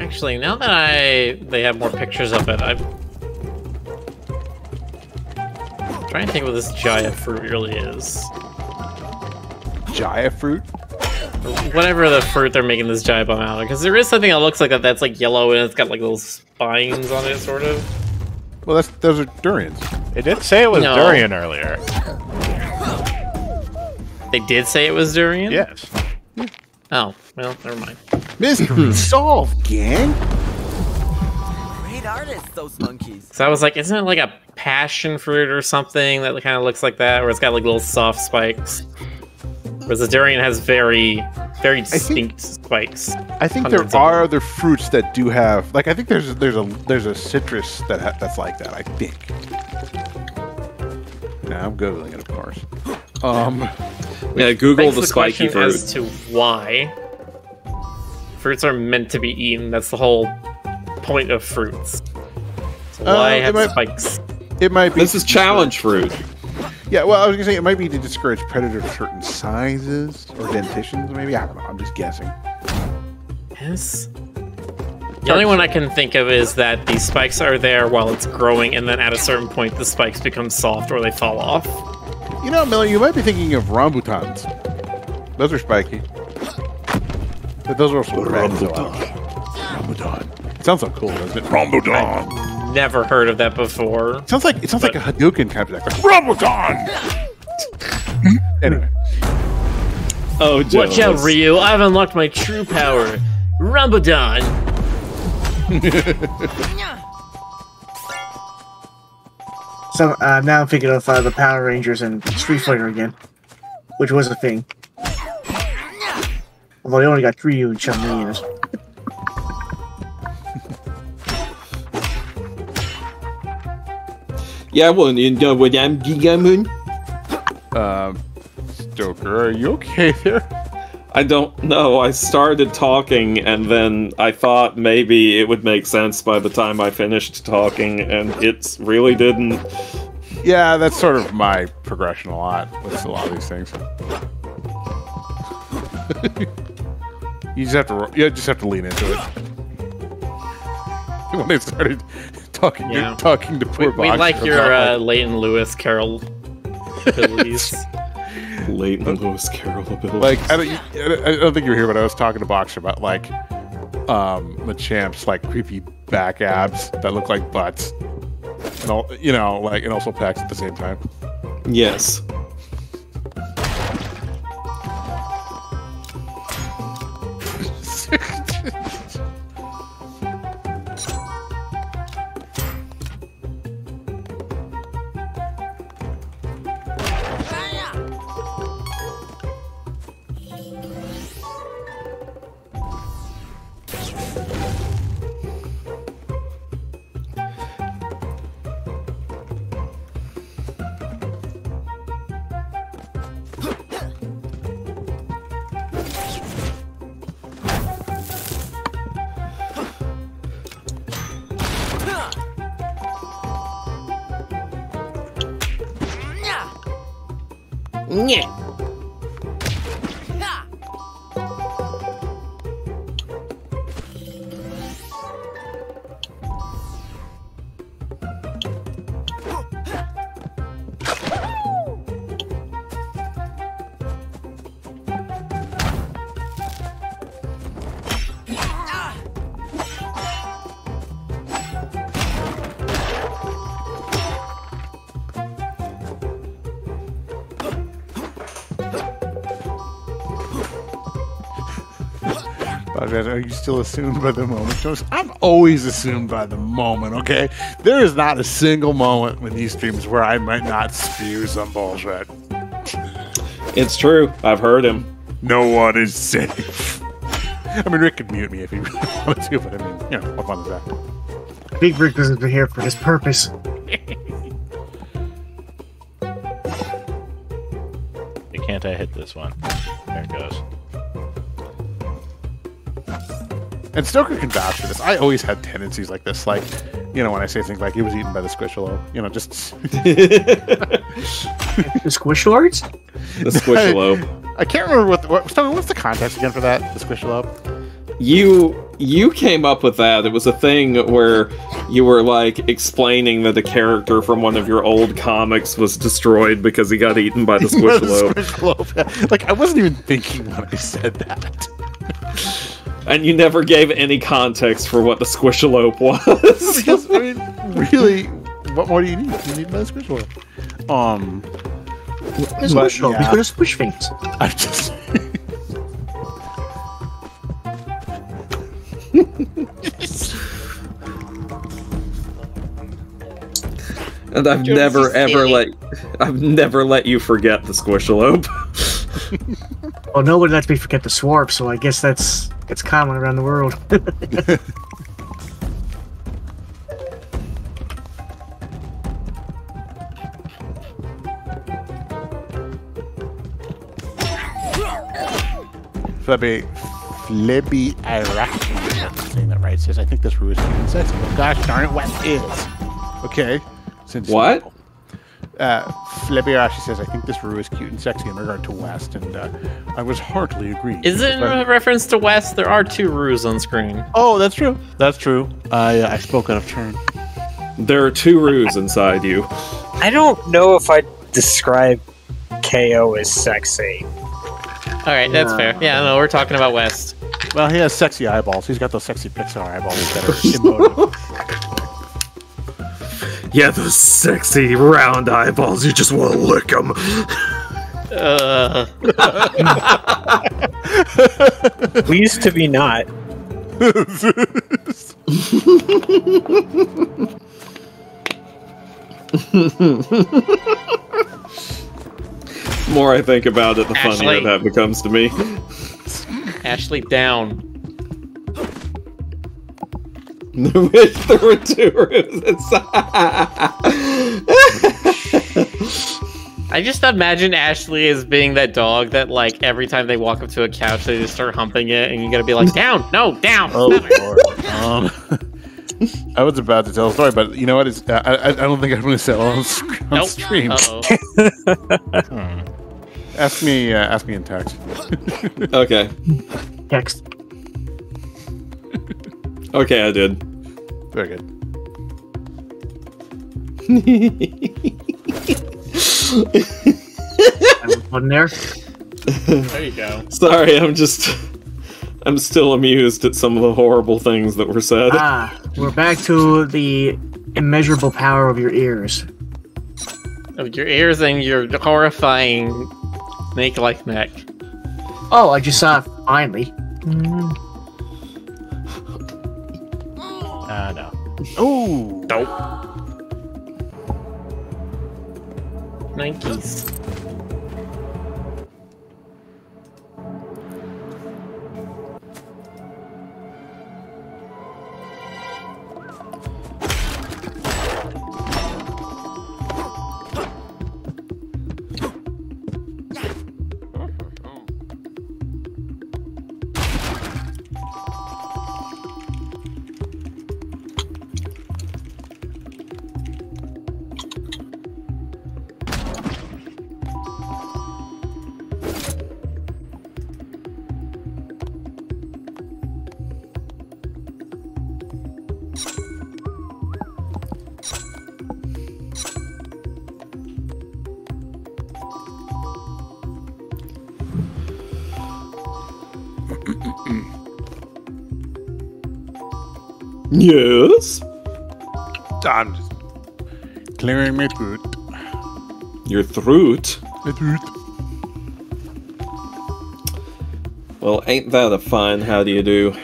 Actually, now that they have more pictures of it, I'm trying to think what this Jaya fruit really is. Jaya fruit? Whatever the fruit they're making this Jaya bomb out of, because there is something that looks like that that's like yellow and it's got like little spines on it, sort of. Well, those are durians. They did say it was durian earlier. They did say it was durian? Yes. Oh, well, never mind. Mystery solved, gang. Great artists, those monkeys. So I was like, isn't it like a passion fruit or something that kind of looks like that, where it's got like little soft spikes? Whereas the durian has very distinct spikes. I think there are other fruits that do have, like, I think there's a citrus that's like that. I think. Now I'm googling it, of course. Yeah, Google the spiky question fruit. as to why fruits are meant to be eaten. That's the whole point of fruits. So why have spikes? It might be. This is challenge fruit. Yeah, well, I was gonna say it might be to discourage predators of certain sizes or dentitions. Maybe I don't know. I'm just guessing. Yes. The only one I can think of is that the spikes are there while it's growing, and then at a certain point the spikes become soft or they fall off. You know, Miller, you might be thinking of rambutans. Those are spiky. But those are also red. Rambutan. It sounds so cool, doesn't it? Rambutan. Never heard of that before. It sounds like a Hadouken kind of thing. Rambutan. Anyway. Oh, watch out, Ryu! I've unlocked my true power, Rambutan. So now I'm thinking of the Power Rangers and Street Fighter again, which was a thing. Although they only got Ryu and Chun-Li in it. Yeah, well, you know what I'm Gigamoon? Stoker, are you okay there? I don't know. I started talking, and then I thought maybe it would make sense by the time I finished talking, and it really didn't. Yeah, that's sort of my progression a lot with a lot of these things. You just have to lean into it. When they started talking to poor Box. We like your Leighton Lewis Carroll abilities. Leighton Lewis Carroll abilities. Like, I don't think you were here, but I was talking to Boxer about, like, Machamp's, like, creepy back abs that look like butts. And all, you know, like, and also pecs at the same time. Yes. Yeah. Are you still assumed by the moment? Jonas? I'm always assumed by the moment, okay? There is not a single moment in these streams where I might not spew some bullshit. It's true. I've heard him. No one is safe. I mean, Rick could mute me if he really wanted to, but I mean, you know, what fun is that? Big Rick isn't here for this purpose. Can't I hit this one? There it goes. And Stoker can vouch for this. I always had tendencies like this, like, you know, when I say things like, he was eaten by the Squishalow, you know, just... The Squishlords? The Squishalow. I can't remember Stoker, what's the context again for that, the Squishalow? You came up with that. It was a thing where you were, like, explaining that a character from one of your old comics was destroyed because he got eaten by the Squishalow. Like, I wasn't even thinking when I said that. And you never gave any context for what the Squishalope was. Because, I mean, really, what more do you need? You need another Squishalope. There's a Squishalope. Yeah. He's gonna squish things. I just... And I've never let you forget the Squishalope. Well, nobody lets me forget the Swarp, so I guess it's common around the world. Flibby Iraqi. I'm saying that right. Says, I think this Roo is cute and sexy. But gosh darn it, West is. Okay. Since what? Flibby Iraqi says, I think this Roo is cute and sexy in regard to West, and I was heartily agreed. Is it a reference to West? There are two Roos on screen. Oh, that's true. That's true. I spoke out of turn. There are two Roos inside you. I don't know if I'd describe KO as sexy. Alright, that's fair. Yeah, no, we're talking about West. Well, he has sexy eyeballs. He's got those sexy Pixar eyeballs that are emotive. Yeah, those sexy round eyeballs. You just want to lick them. Pleased to be not. The more I think about it, the funnier Ashley. that becomes to me. Ashley, down. There were two Roos inside. I just imagine Ashley as being that dog that, like, every time they walk up to a couch, they just start humping it, and you gotta be like, down, no, down. Oh, Lord. I was about to tell a story, but you know what? I don't think I'm going to sell on stream. Ask me in text. Okay. Text. Okay, I did. Very good. One there. There you go. Sorry, I'm still amused at some of the horrible things that were said. We're back to the immeasurable power of your ears. Of your ears and your horrifying snake-like neck. Oh, I just saw it finally. No. Oh! Nope. Nikes. Yes? I'm just clearing my throat. Your throat? My throat. Well, ain't that a fine how do you do?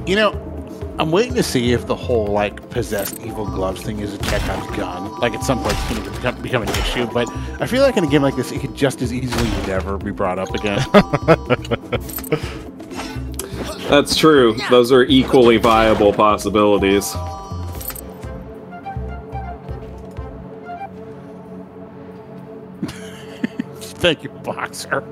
You know, I'm waiting to see if the whole like possessed evil gloves thing is a Chekhov's gun. Like at some point it's going to become an issue, but I feel like in a game like this it could just as easily never be brought up again. That's true. Those are equally viable possibilities. Thank you, Boxer.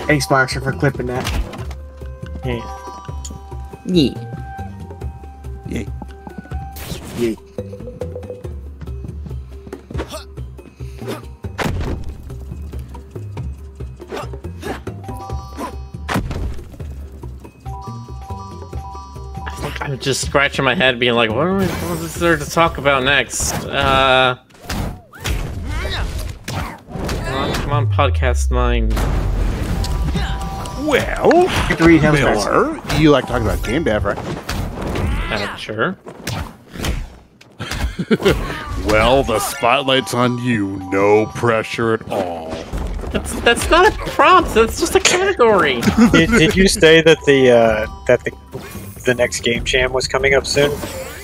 Thanks, Boxer, for clipping that. Yeah. Yeah. Yay. Yeah. I'm just scratching my head, being like, what is there to talk about next? Come on, podcast mine. Well, Miller, you like talking about game dev, right? Sure. Well, the spotlight's on you. No pressure at all. That's not a prompt. That's just a category. Did you say that the next game jam was coming up soon?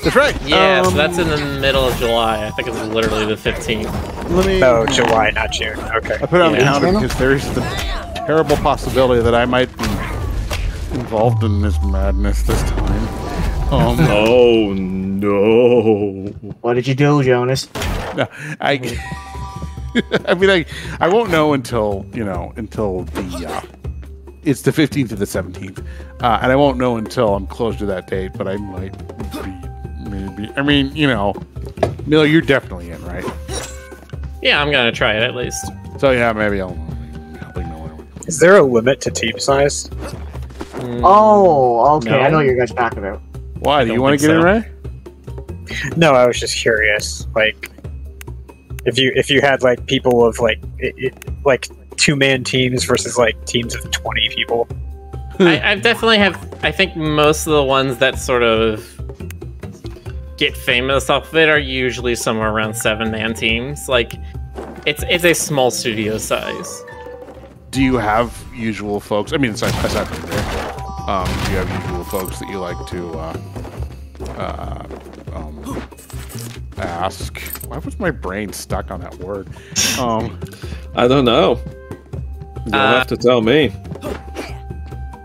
That's right. Yeah, so that's in the middle of July. I think it's literally the 15th. Oh, July, not June. Okay. I put it on the calendar because there's the terrible possibility that I might be involved in this madness this time. Oh no! What did you do, Jonas? No, I mean, I won't know until the It's the 15th to the 17th, and I won't know until I'm close to that date. But I might be, maybe. I mean, you know, Miller, you're definitely in, right? Yeah, I'm gonna try it at least. So yeah, maybe I'll be Miller. Is there a limit to team size? Oh, okay. No. I know what you guys talking about. Why? Do you want to think get so. in, Ray? No, I was just curious. Like, if you had like people of like like 2-man teams versus like teams of 20 people. I definitely have. I think most of the ones that sort of get famous off of it are usually somewhere around 7-man teams. Like, it's a small studio size. Do you have usual folks? I mean, aside from Ray, do you have usual folks that you like to ask? Why was my brain stuck on that word? I don't know. You'll have to tell me.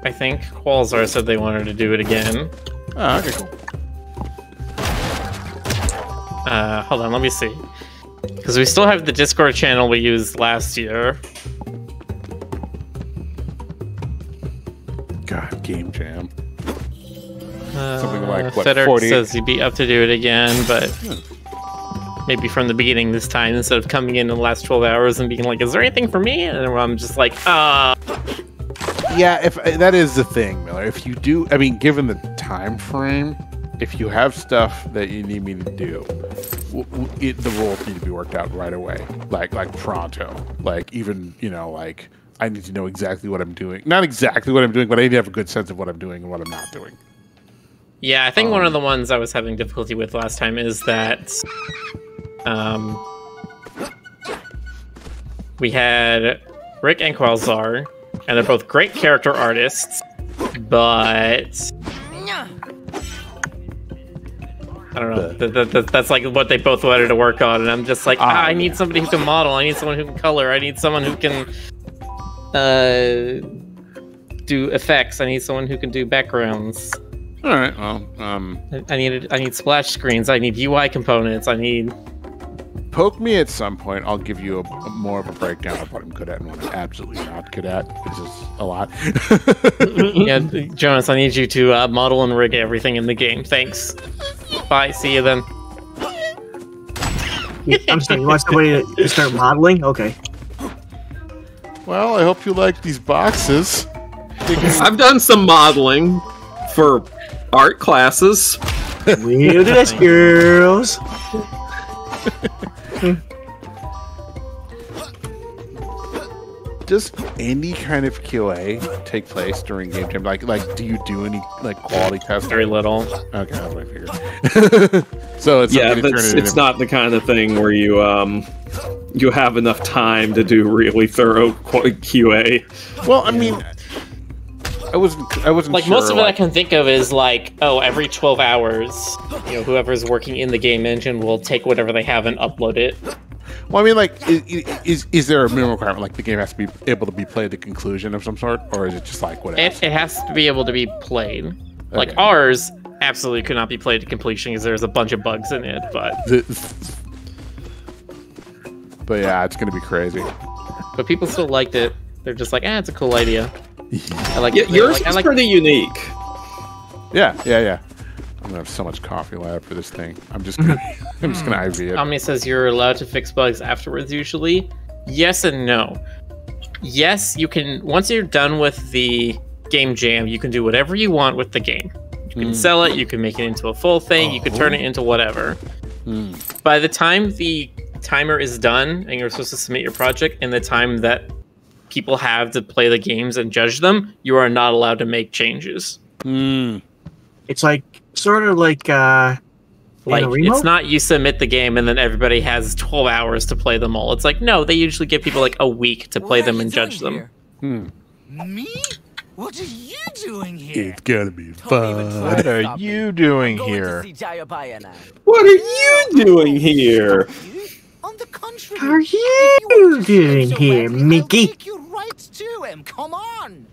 I think Qualzar said they wanted to do it again. Oh, okay, cool. Hold on, let me see. Because we still have the Discord channel we used last year. God, Game Jam. Something like, what, Federic 40? says he'd be up to do it again, but maybe from the beginning this time, instead of coming in the last 12 hours and being like, is there anything for me? And I'm just like, Yeah, if that is the thing, Miller. If you do, I mean, given the time frame, if you have stuff that you need me to do, the rules need to be worked out right away, like pronto. Like, even, you know, like, I need to know exactly what I'm doing. Not exactly what I'm doing, but I need to have a good sense of what I'm doing and what I'm not doing. yeah, I think one of the ones I was having difficulty with last time is that we had Rick and Qualzar, and they're both great character artists, but I don't know. That's like what they both wanted to work on, and I'm just like, I need somebody who can model. I need someone who can color. I need someone who can do effects. I need someone who can do backgrounds. All right. Well, I need splash screens. I need UI components. I need. Poke me at some point. I'll give you a more of a breakdown of what I'm good at and what I'm absolutely not good at. This is a lot. Yeah, Jonas, I need you to model and rig everything in the game. Thanks. Bye. See you then. I'm saying, you want somebody to start modeling? Okay. Well, I hope you like these boxes. I've done some modeling for art classes. We'll do this, girls. Does any kind of QA take place during game jam? Like, do you do any like quality testing? Very little. Okay, that's what I figured. So it's Yeah, it's not the kind of thing where you have enough time to do really thorough QA. Well, I mean, I wasn't like sure, most of it I can think of is like, oh, every 12 hours, you know, whoever's working in the game engine will take whatever they have and upload it. Well, I mean, like, is there a minimum requirement? Like, the game has to be able to be played to conclusion of some sort, or is it just like whatever? It has to be able to be played. Like ours absolutely could not be played to completion because there's a bunch of bugs in it. But yeah, it's gonna be crazy. But people still liked it. They're just like, it's a cool idea. I like it. Yours is pretty unique. Yeah. I'm gonna have so much coffee left for this thing. I'm just gonna IV it. Omni says you're allowed to fix bugs afterwards usually. Yes and no. Yes, you can. Once you're done with the game jam, you can do whatever you want with the game. You can sell it. You can make it into a full thing. You can turn it into whatever. By the time the timer is done and you're supposed to submit your project, and the time that people have to play the games and judge them, you are not allowed to make changes. It's like sort of like it's not you submit the game and then everybody has 12 hours to play them all. It's like, no, they usually give people like a week to play them and judge them. Me? What are you doing here? It's gonna be fun. What are you doing here? What are you doing here? On the contrary, What are you doing here, Mickey? Take you right to him. Come on.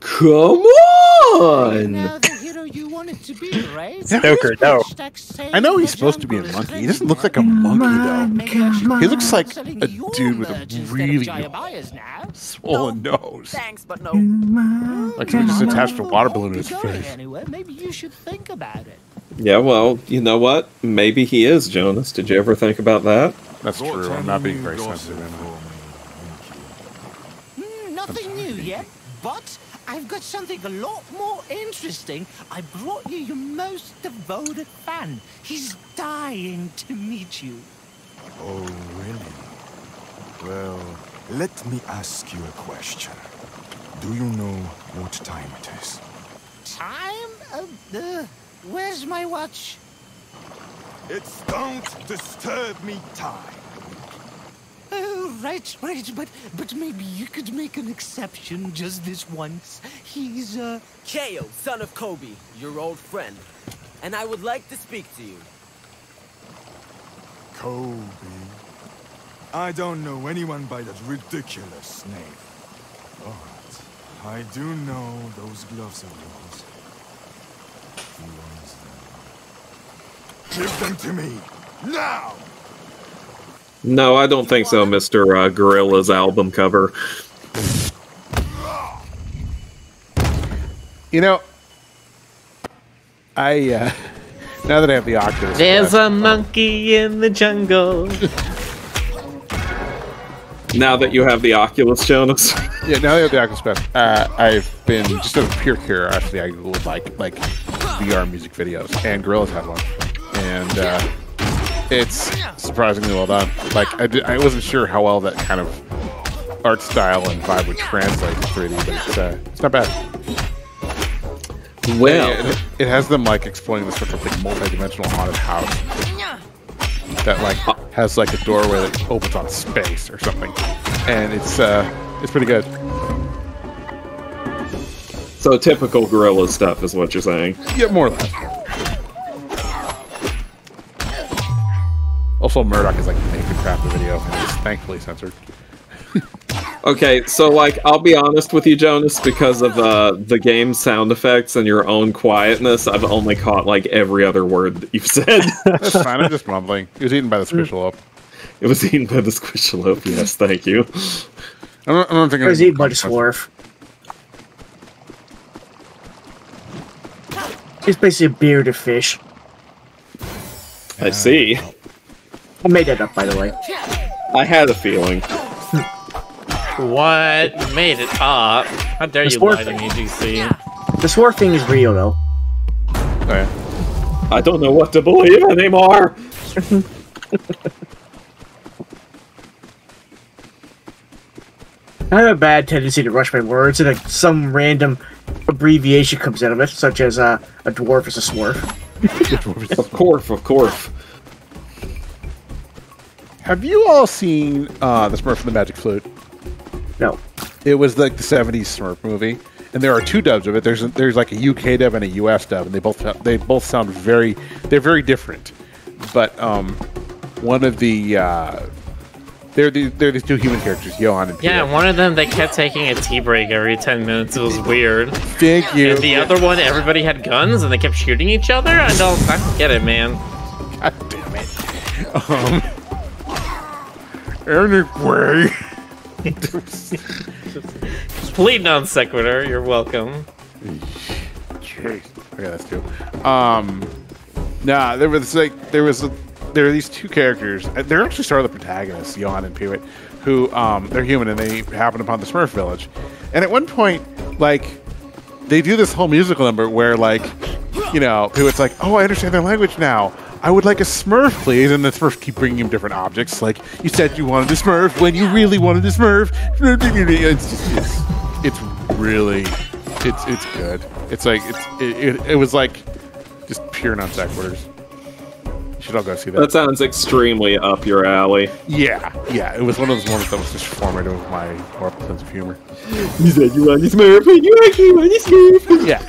Come on! Now the hero you wanted it to be, right? Stoker, no. I know he's supposed to be a monkey. He doesn't look like a monkey, though. He looks like a dude with a really swollen nose. Thanks, but no. Like he just attached a water balloon to his face. Anyway, maybe you should think about it. Yeah, well, you know what? Maybe he is, Jonas. Did you ever think about that? That's true. I'm not being very sensitive anymore. Nothing new yet, but I've got something a lot more interesting. I brought you your most devoted fan. He's dying to meet you. Oh, really? Well, let me ask you a question. Do you know what time it is? Time? Where's my watch? It's don't disturb me time. Oh, right, but maybe you could make an exception just this once. He's, Kao, son of Kobe, your old friend. And I would like to speak to you. Kobe? I don't know anyone by that ridiculous name. But I do know those gloves of yours. Who owns them? Give them to me! Now! No, I don't think so, Mr. Gorilla's album cover. You know, now that I have the Oculus There's a monkey in the jungle. Now that you have the Oculus, Jonas. Yeah, now that I have the Oculus Quest, I've been, just out of pure curiosity, I googled like VR music videos, and Gorilla's had one. And, it's surprisingly well done. Like, I wasn't sure how well that kind of art style and vibe would translate to 3D, but it's not bad. Well, it has them like exploring this sort of like multi-dimensional haunted house that like has like a doorway that opens on space or something, and it's pretty good. So typical Gorilla stuff is what you're saying. Yeah, more or less. Also, Murdoch is like making crap the video, and it's thankfully censored. Okay, so like, I'll be honest with you, Jonas, because of the game sound effects and your own quietness, I've only caught like every other word that you've said. That's fine, I'm just mumbling. He was eaten by the squishalope. It was eaten by the squishalope, yes, thank you. I'm not thinking it was eaten by the swarf. It's basically a bearded fish. I see. I made that up, by the way. I had a feeling. What? You made it up. How dare you lie to me, DC? The swarf thing is real, though. Oh, yeah. I don't know what to believe anymore! I have a bad tendency to rush my words, and like some random abbreviation comes out of it, such as a dwarf is a swarf. Of course. Have you all seen the Smurf and the Magic Flute? No. It was like the 70s Smurf movie, and there are two dubs of it. There's like a UK dub and a US dub, and they both sound very different. But one of the they're these two human characters, Johan and Peter. Yeah, one of them they kept taking a tea break every 10 minutes. It was weird. Thank you. And the other one, everybody had guns and they kept shooting each other. I don't get it, man. God damn it. Anyway. Complete non sequitur. You're welcome. Jeez. Okay, that's two. Nah, there were these two characters. They're actually sort of the protagonists, Johan and Peewit, who they're human and they happen upon the Smurf village. And at one point, like, they do this whole musical number where, like, you know, Peewit's like, "Oh, I understand their language now. I would like a Smurf, please." And the Smurfs keep bringing him different objects. Like, you said you wanted a Smurf when you really wanted a Smurf. It's really good. It's like it was like just pure non sequiturs. You should all go see that. That sounds extremely up your alley. Yeah. It was one of those moments that was just formative of my horrible sense of humor. You said you wanted a Smurf and you actually wanted a Smurf. Yeah.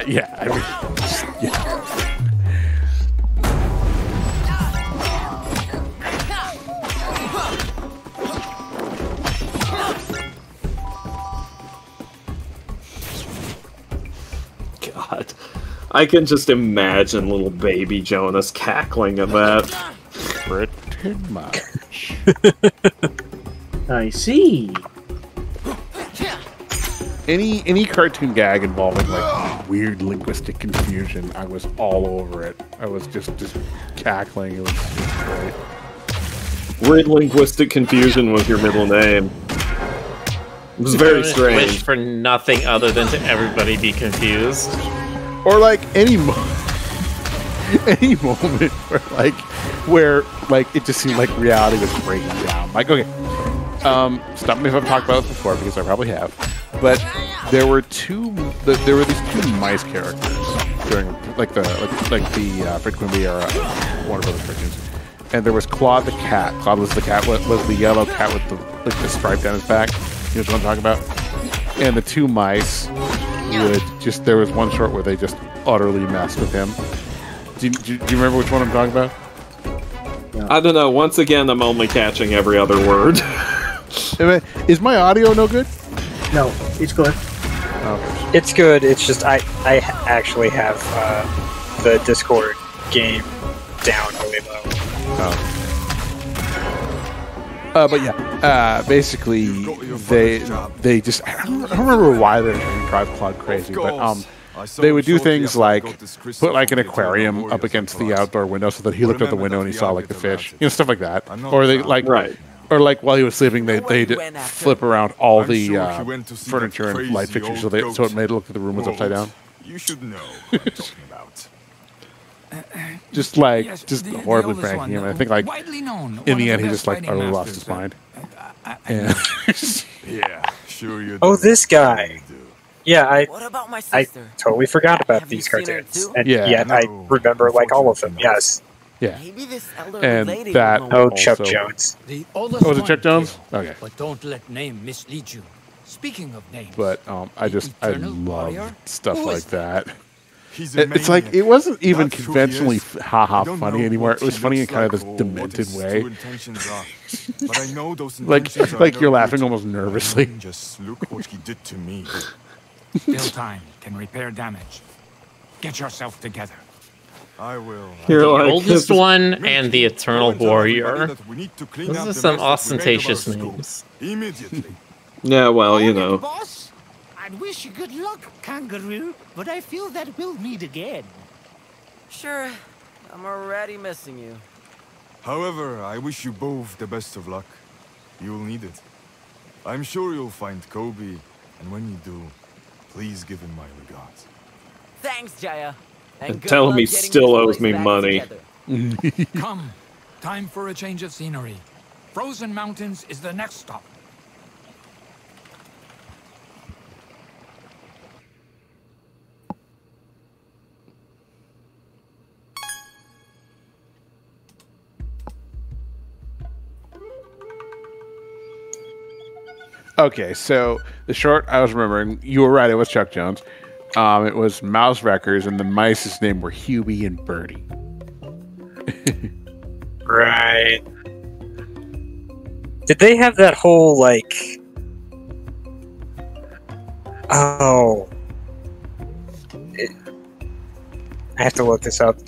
God. I can just imagine little baby Jonas cackling at that. Pretty much. I see. Any cartoon gag involving like weird linguistic confusion, I was all over it. I was just cackling. It was great. Weird linguistic confusion was your middle name. It was very Wish strange. for nothing other than to everybody be confused. Or like any moment where it just seemed like reality was breaking down. Like, okay, stop me if I've talked about this before, because I probably have. But there were these two mice characters during the Fred Quimby era Warner Brothers cartoons, and there was Claude the cat. Claude was the cat, was the yellow cat with the stripe down his back. You know what I'm talking about? And the two mice would just, there was one short where they just utterly messed with him. Do you remember which one I'm talking about? I don't know. Once again, I'm only catching every other word. Is my audio no good? No, it's good. Okay. It's good. It's just I actually have the Discord game down really low. But yeah, basically they just I don't remember why they're trying to drive Claude crazy, but they would do things like put like an aquarium up against the outdoor window so that he looked out the window and he saw like the fish, stuff like that. Or they like or like while he was sleeping, they'd flip around all the furniture and light fixtures so it made it look like the room was upside down. You should know what I'm talking about. Just horribly pranking him. I think like in the end he just like utterly lost his mind. Yeah, sure you do. Oh, this guy. Yeah, I totally forgot about these seen her cartoons, too? and Yeah. yet I remember like all of them. Yes. Yeah. Maybe this elderly And lady that will know Oh, what- Chuck Also- Jones. The oldest Was it one, Chuck Jones? Kid. Okay. But don't let name mislead you. Speaking of names, But I Eternal love Warrior? stuff Who like is that. He's a It's like maniac. it wasn't even That's who he conventionally is. haha I don't funny know anymore. what It was he funny in looks kind of like this or what demented his way. true intentions are. But I know those Like intentions are like no you're laughing good. almost nervously. Just look what he did to me. still time can repair damage. Get yourself together. I will. You're The like, oldest one and the Eternal Go and tell Warrior. everybody that we need to clean Those up are the some mess that we made of our ostentatious school. names. Immediately. yeah, well, you Morning, know. boss. I'd wish you good luck, Kangaroo, but I feel that we'll meet again. Sure, I'm already missing you. However, I wish you both the best of luck. You'll need it. I'm sure you'll find Kobe, and when you do, please give him my regards. Thanks, Jaya. And good Tell him luck he getting still these owes boys me back money. together. Come, time for a change of scenery. Frozen Mountains is the next stop. Okay, so the short I was remembering, you were right, it was Chuck Jones. It was Mouse Wreckers, and the mice's name were Hubie and Birdie. Right. Did they have that whole like? Oh, I have to look this up.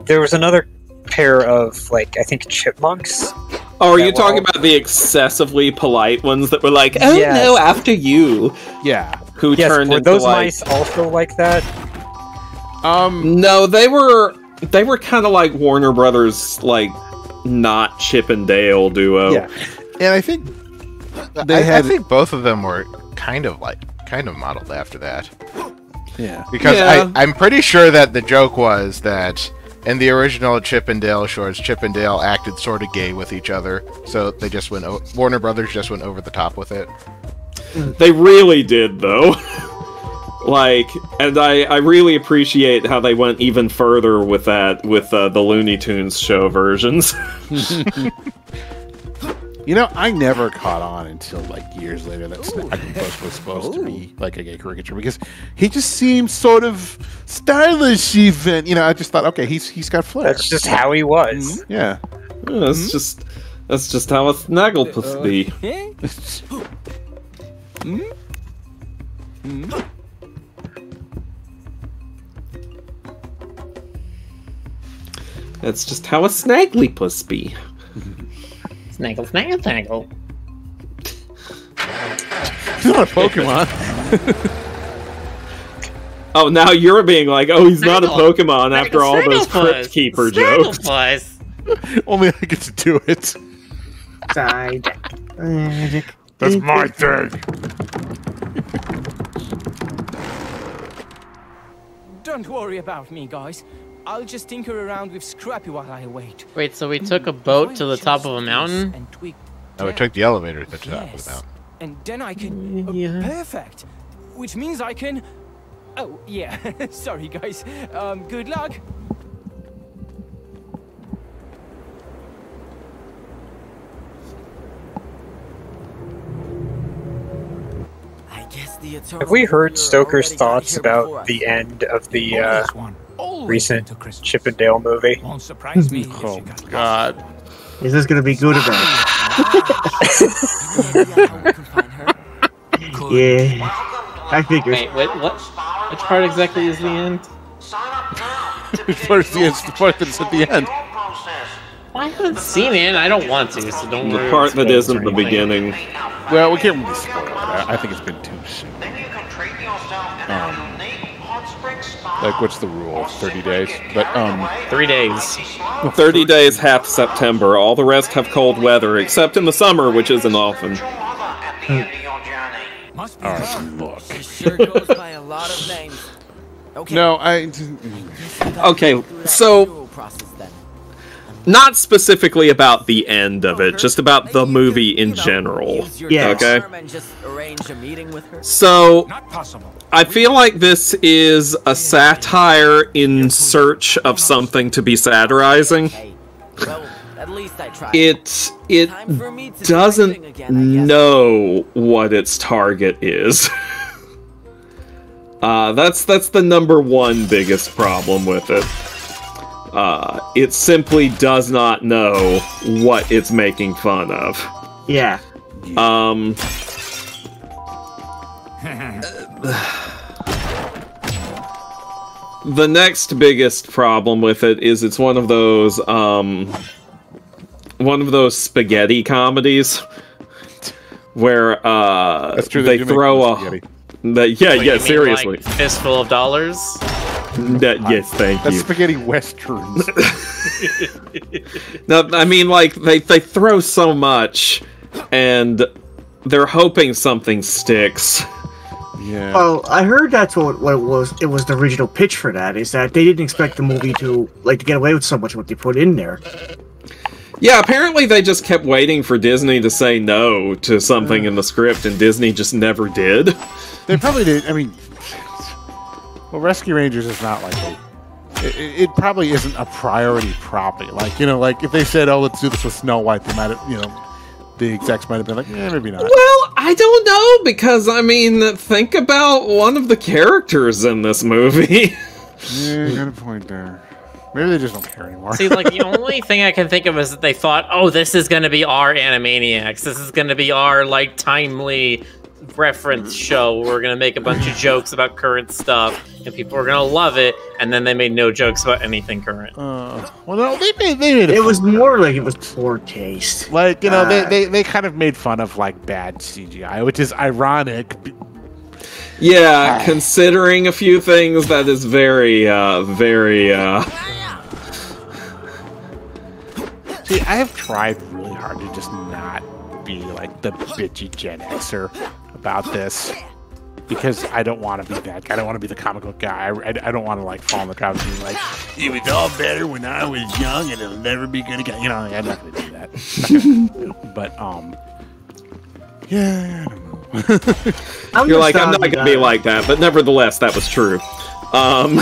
There was another pair of like I think chipmunks. Oh, are that you were talking all- about the excessively polite ones that were like, "Oh Yes. no, after you"? Yeah. Who Yes, turned were into those like? mice also like that? No, they were kind of like Warner Brothers, like not Chip and Dale duo. Yeah. And I think I think both of them were kind of modeled after that. yeah. Because Yeah. I'm pretty sure that the joke was that in the original Chip and Dale shorts, Chip and Dale acted sort of gay with each other, so they just went. Warner Brothers just went over the top with it. They really did, though. Like, and I really appreciate how they went even further with that, with the Looney Tunes show versions. You know, I never caught on until like years later that Snagglebus was supposed to be like a gay caricature because he just seemed sort of stylish even. You know, I just thought, okay, he's got flair. That's just how he was. Yeah. That's just how a Snagglepuss be. That's just how a snagglypuss be. Snaggle, snaggle, snaggle. He's not a Pokemon. Oh, now you're being like, oh, he's not a Pokemon after all those Crypt Keeper jokes. Only I get to do it. That's my thing. Don't worry about me, guys. I'll just tinker around with Scrappy while I wait. Wait, so we took a boat to the top of a mountain? Oh, we took the elevator to the top of the mountain. And then I can... perfect. Which means I can... Oh, yeah. Sorry, guys. Good luck. Have we heard Stoker's thoughts about the end of the recent Chip and Dale movie? Won't surprise me. Oh, God. Is this going to be good or bad? Yeah. I figured. Wait, what? Which part exactly is the end? Which part is the end? The part that's at the end. I haven't seen it, and I don't want to, so don't worry. The part that isn't the beginning. Well, we can't really spoil it. I think it's been too soon. Like, what's the rule? 30 days? But, 3 days. 30 days, half September. All the rest have cold weather, except in the summer, which isn't often. Alright, look. Sure goes by a lot of names. Okay. No, Okay, so... Not specifically about the end of it, just about the movie in general. Yeah. Okay? Just arrange a meeting with her. So, I feel like this is a satire in search of something to be satirizing. Well, at least I tried. It doesn't know what its target is. That's the number one biggest problem with it. It simply does not know what it's making fun of. Yeah. The next biggest problem with it is it's one of those spaghetti comedies where That's true, they throw a seriously, like fistful of dollars. Yes, thank you. That's spaghetti westerns. No, I mean, like, they throw so much, and they're hoping something sticks. Yeah. Well, I heard that's what it was. It was the original pitch for that. Is that they didn't expect the movie to get away with so much what they put in there. Yeah, apparently they just kept waiting for Disney to say no to something in the script, and Disney just never did. They probably did. I mean, well, Rescue Rangers is not like it probably isn't a priority property. Like, you know, like if they said, "Oh, let's do this with Snow White," they might have, you know, the execs might have been like, "Yeah, maybe not." Well, I don't know, because I mean, think about one of the characters in this movie. Yeah, you got a point there. Maybe they just don't care anymore. See, like, the only thing I can think of is that they thought, oh, this is going to be our Animaniacs. This is going to be our, like, timely reference show. We're going to make a bunch of jokes about current stuff, and people are going to love it, and then they made no jokes about anything current. Well, no, they made it was more like it was poor taste. Like, you know, they kind of made fun of, like, bad CGI, which is ironic. Yeah, considering a few things, that is very, See, I have tried really hard to just not be like the bitchy Gen Xer about this, because I don't want to be that guy. I don't want to be the comic book guy. I don't want to like fall in the crowd and be like, it was all better when I was young and it'll never be good again. You know, I'm not going to do that. But yeah, I don't know. You're like, I'm not going to be like that, but nevertheless, that was true. Well,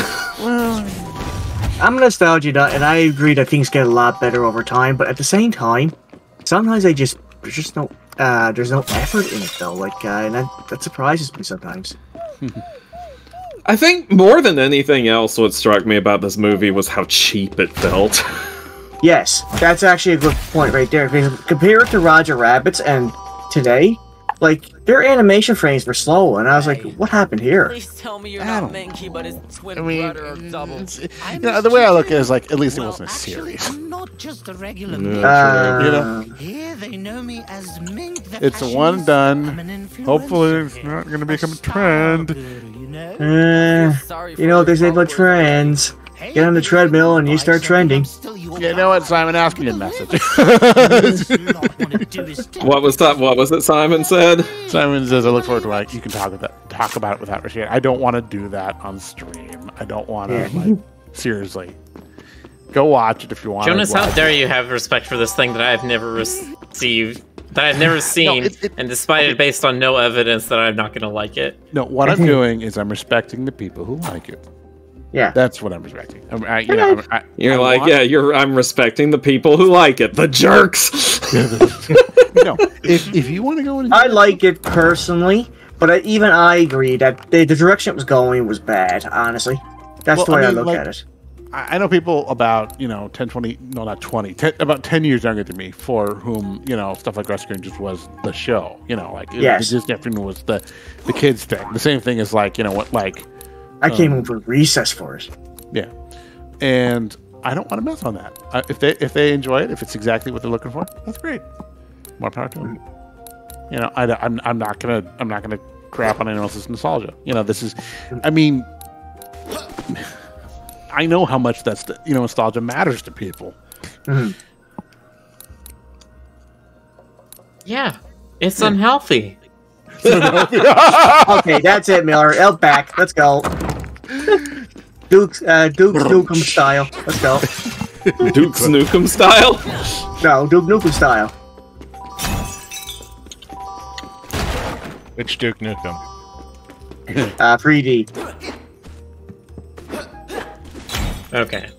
I'm nostalgic, and I agree that things get a lot better over time. But at the same time, sometimes there's no effort in it though. Like, and that surprises me sometimes. I think more than anything else, what struck me about this movie was how cheap it felt. Yes, that's actually a good point right there. Because compare it to Roger Rabbit's and today, like their animation frames were slow, and I was like, "What happened here?" Please tell me you're not Mankey, but his twin brother or double. You know, the way I look at it is like, at least it wasn't a series. I'm not just a regular You Mink. know, Here they know me as Mink the it's a one and done. Hopefully, it's not going to become a trend. You know, they say about trends. Get on the treadmill and you start trending. You know what, Simon? Asking you a message. What was that? What was it Simon said? Simon says, I look forward to like you can talk about it without restraint. I don't want to do that on stream. I don't want to like seriously. Go watch it if you want. Jonas, how dare you have respect for this thing that I've never received, that I've never seen, and despite it based on no evidence that I'm not going to like it. No, what I'm doing is I'm respecting the people who like it. Yeah, that's what I'm respecting. I'm respecting the people who like it, the jerks. No, if you want to go in, I like it personally, but even I agree that the direction it was going was bad. Honestly, that's the way I look at it. I know people about 10, 20, no, not 20, 10, about 10 years younger than me, for whom stuff like Rescue Rangers was the show. The Disney Afternoon was the kids thing. The same thing as I came home for recess for it. Yeah, and I don't want to mess on that. If they enjoy it, if it's exactly what they're looking for, that's great. More power to them. I'm not gonna crap on anyone else's nostalgia. This is, I mean, I know how much that's nostalgia matters to people. Mm-hmm. Yeah, it's unhealthy. Okay, that's it, Miller. Out back. Let's go. Duke Nukem style. Let's go. Duke Nukem style? No, Duke Nukem style. Which Duke Nukem? 3D. Okay.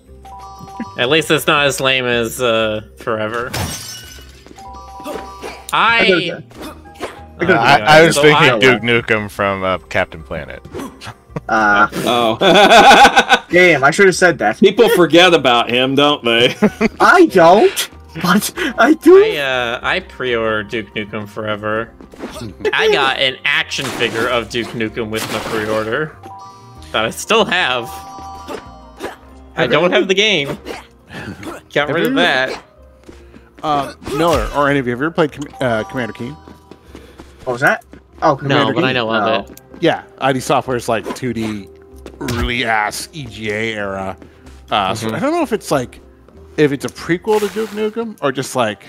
At least it's not as lame as Forever. I was thinking Duke Nukem from Captain Planet. Damn, I should have said that. People forget about him, don't they? I don't, but I do. I pre-ordered Duke Nukem Forever. I got an action figure of Duke Nukem with my pre-order that I still have. I don't have the game. Got rid of that. Miller, or any of you, have you ever played Commander Keen? What was that? Oh, Commander no, but Keen. I know of it. Yeah, ID Software's like 2D, early ass EGA era. So I don't know if it's a prequel to Duke Nukem or just like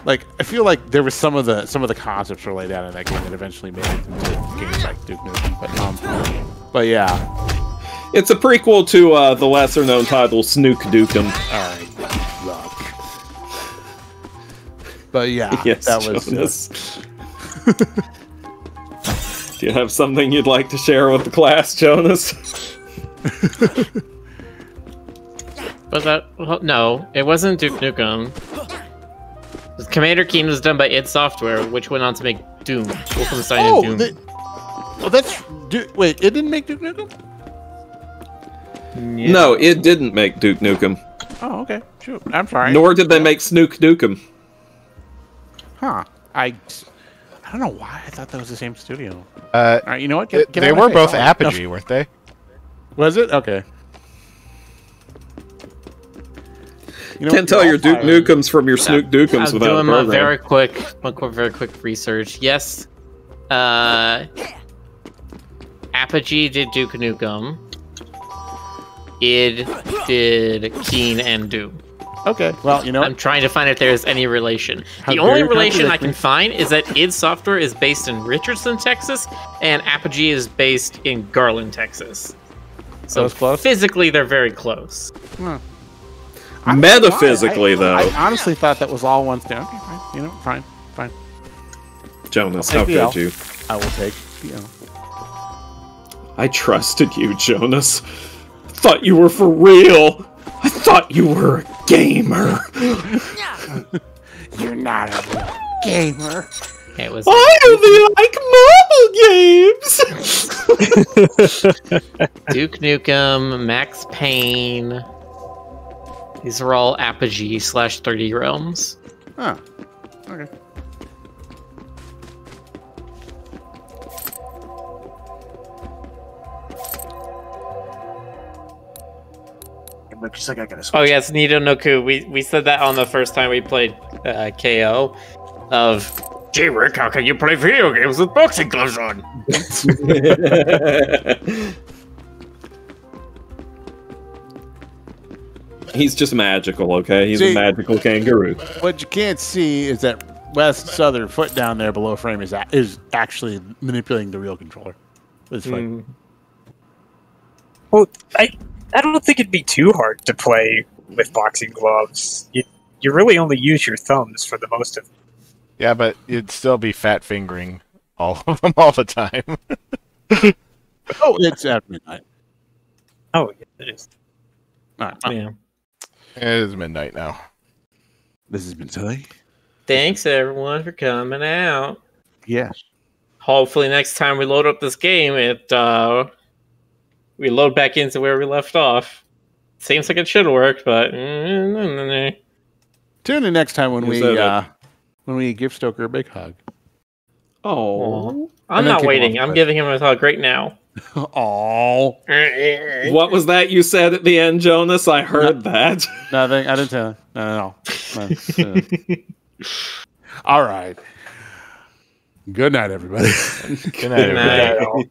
I feel like there was some of the concepts were laid out in that game that eventually made it into games like Duke Nukem. But yeah. It's a prequel to the lesser-known title Snook Dukem. Alright, luck. But yeah, yes, that was... Do you have something you'd like to share with the class, Jonas? Was that... No, it wasn't Duke Nukem. Commander Keen was done by id Software, which went on to make Doom. Wolfenstein and Doom. Wait, it didn't make Duke Nukem? Yeah. No, it didn't make Duke Nukem. Oh, okay. Shoot. I'm sorry. Nor did they make Snook Dukem. Huh. I don't know why I thought that was the same studio. Alright, you know what? They were both Apogee, weren't they? Was it? Okay. Can't tell your Duke Nukems from your Snook Dukems without a program. Very quick research. Yes, Apogee did Duke Nukem. Id did Keen and Doom. Okay, well, I'm trying to find if there's any relation. The only relation I can find is that id Software is based in Richardson, Texas, and Apogee is based in Garland, Texas. So physically, they're very close. Huh. Metaphysically, though. I honestly thought that was all one thing. Okay, fine. Fine. Jonas, how could you? I will take the L. I trusted you, Jonas. I thought you were for real. I thought you were a gamer. You're not a real gamer. It was. I only like mobile games. Duke Nukem, Max Payne. These are all Apogee / 30 Realms. Huh. Okay. quick. Just like I gotta switch. Oh yes, Nido no Ku. We said that on the first time we played KO. Of gee, Rick, how can you play video games with boxing gloves on? He's just magical, okay? He's a magical kangaroo. What you can't see is that West's other foot down there below frame is actually manipulating the real controller. It's fine. Well, I don't think it'd be too hard to play with boxing gloves. You really only use your thumbs for the most of it. Yeah, but you'd still be fat fingering all of them all the time. Oh, it's at midnight. Oh, it is. All right. Yeah. It is midnight now. This has been silly. Thanks everyone for coming out. Yes. Hopefully next time we load up this game, we load back into where we left off. Seems like it should work, but tune in next time when we give Stoker a big hug. Oh, I'm not waiting. I'm giving him a hug right now. Oh, what was that you said at the end, Jonas? I heard that. Nothing. I didn't tell you. No. All right. Good night, everybody. Good night, everybody. Good night.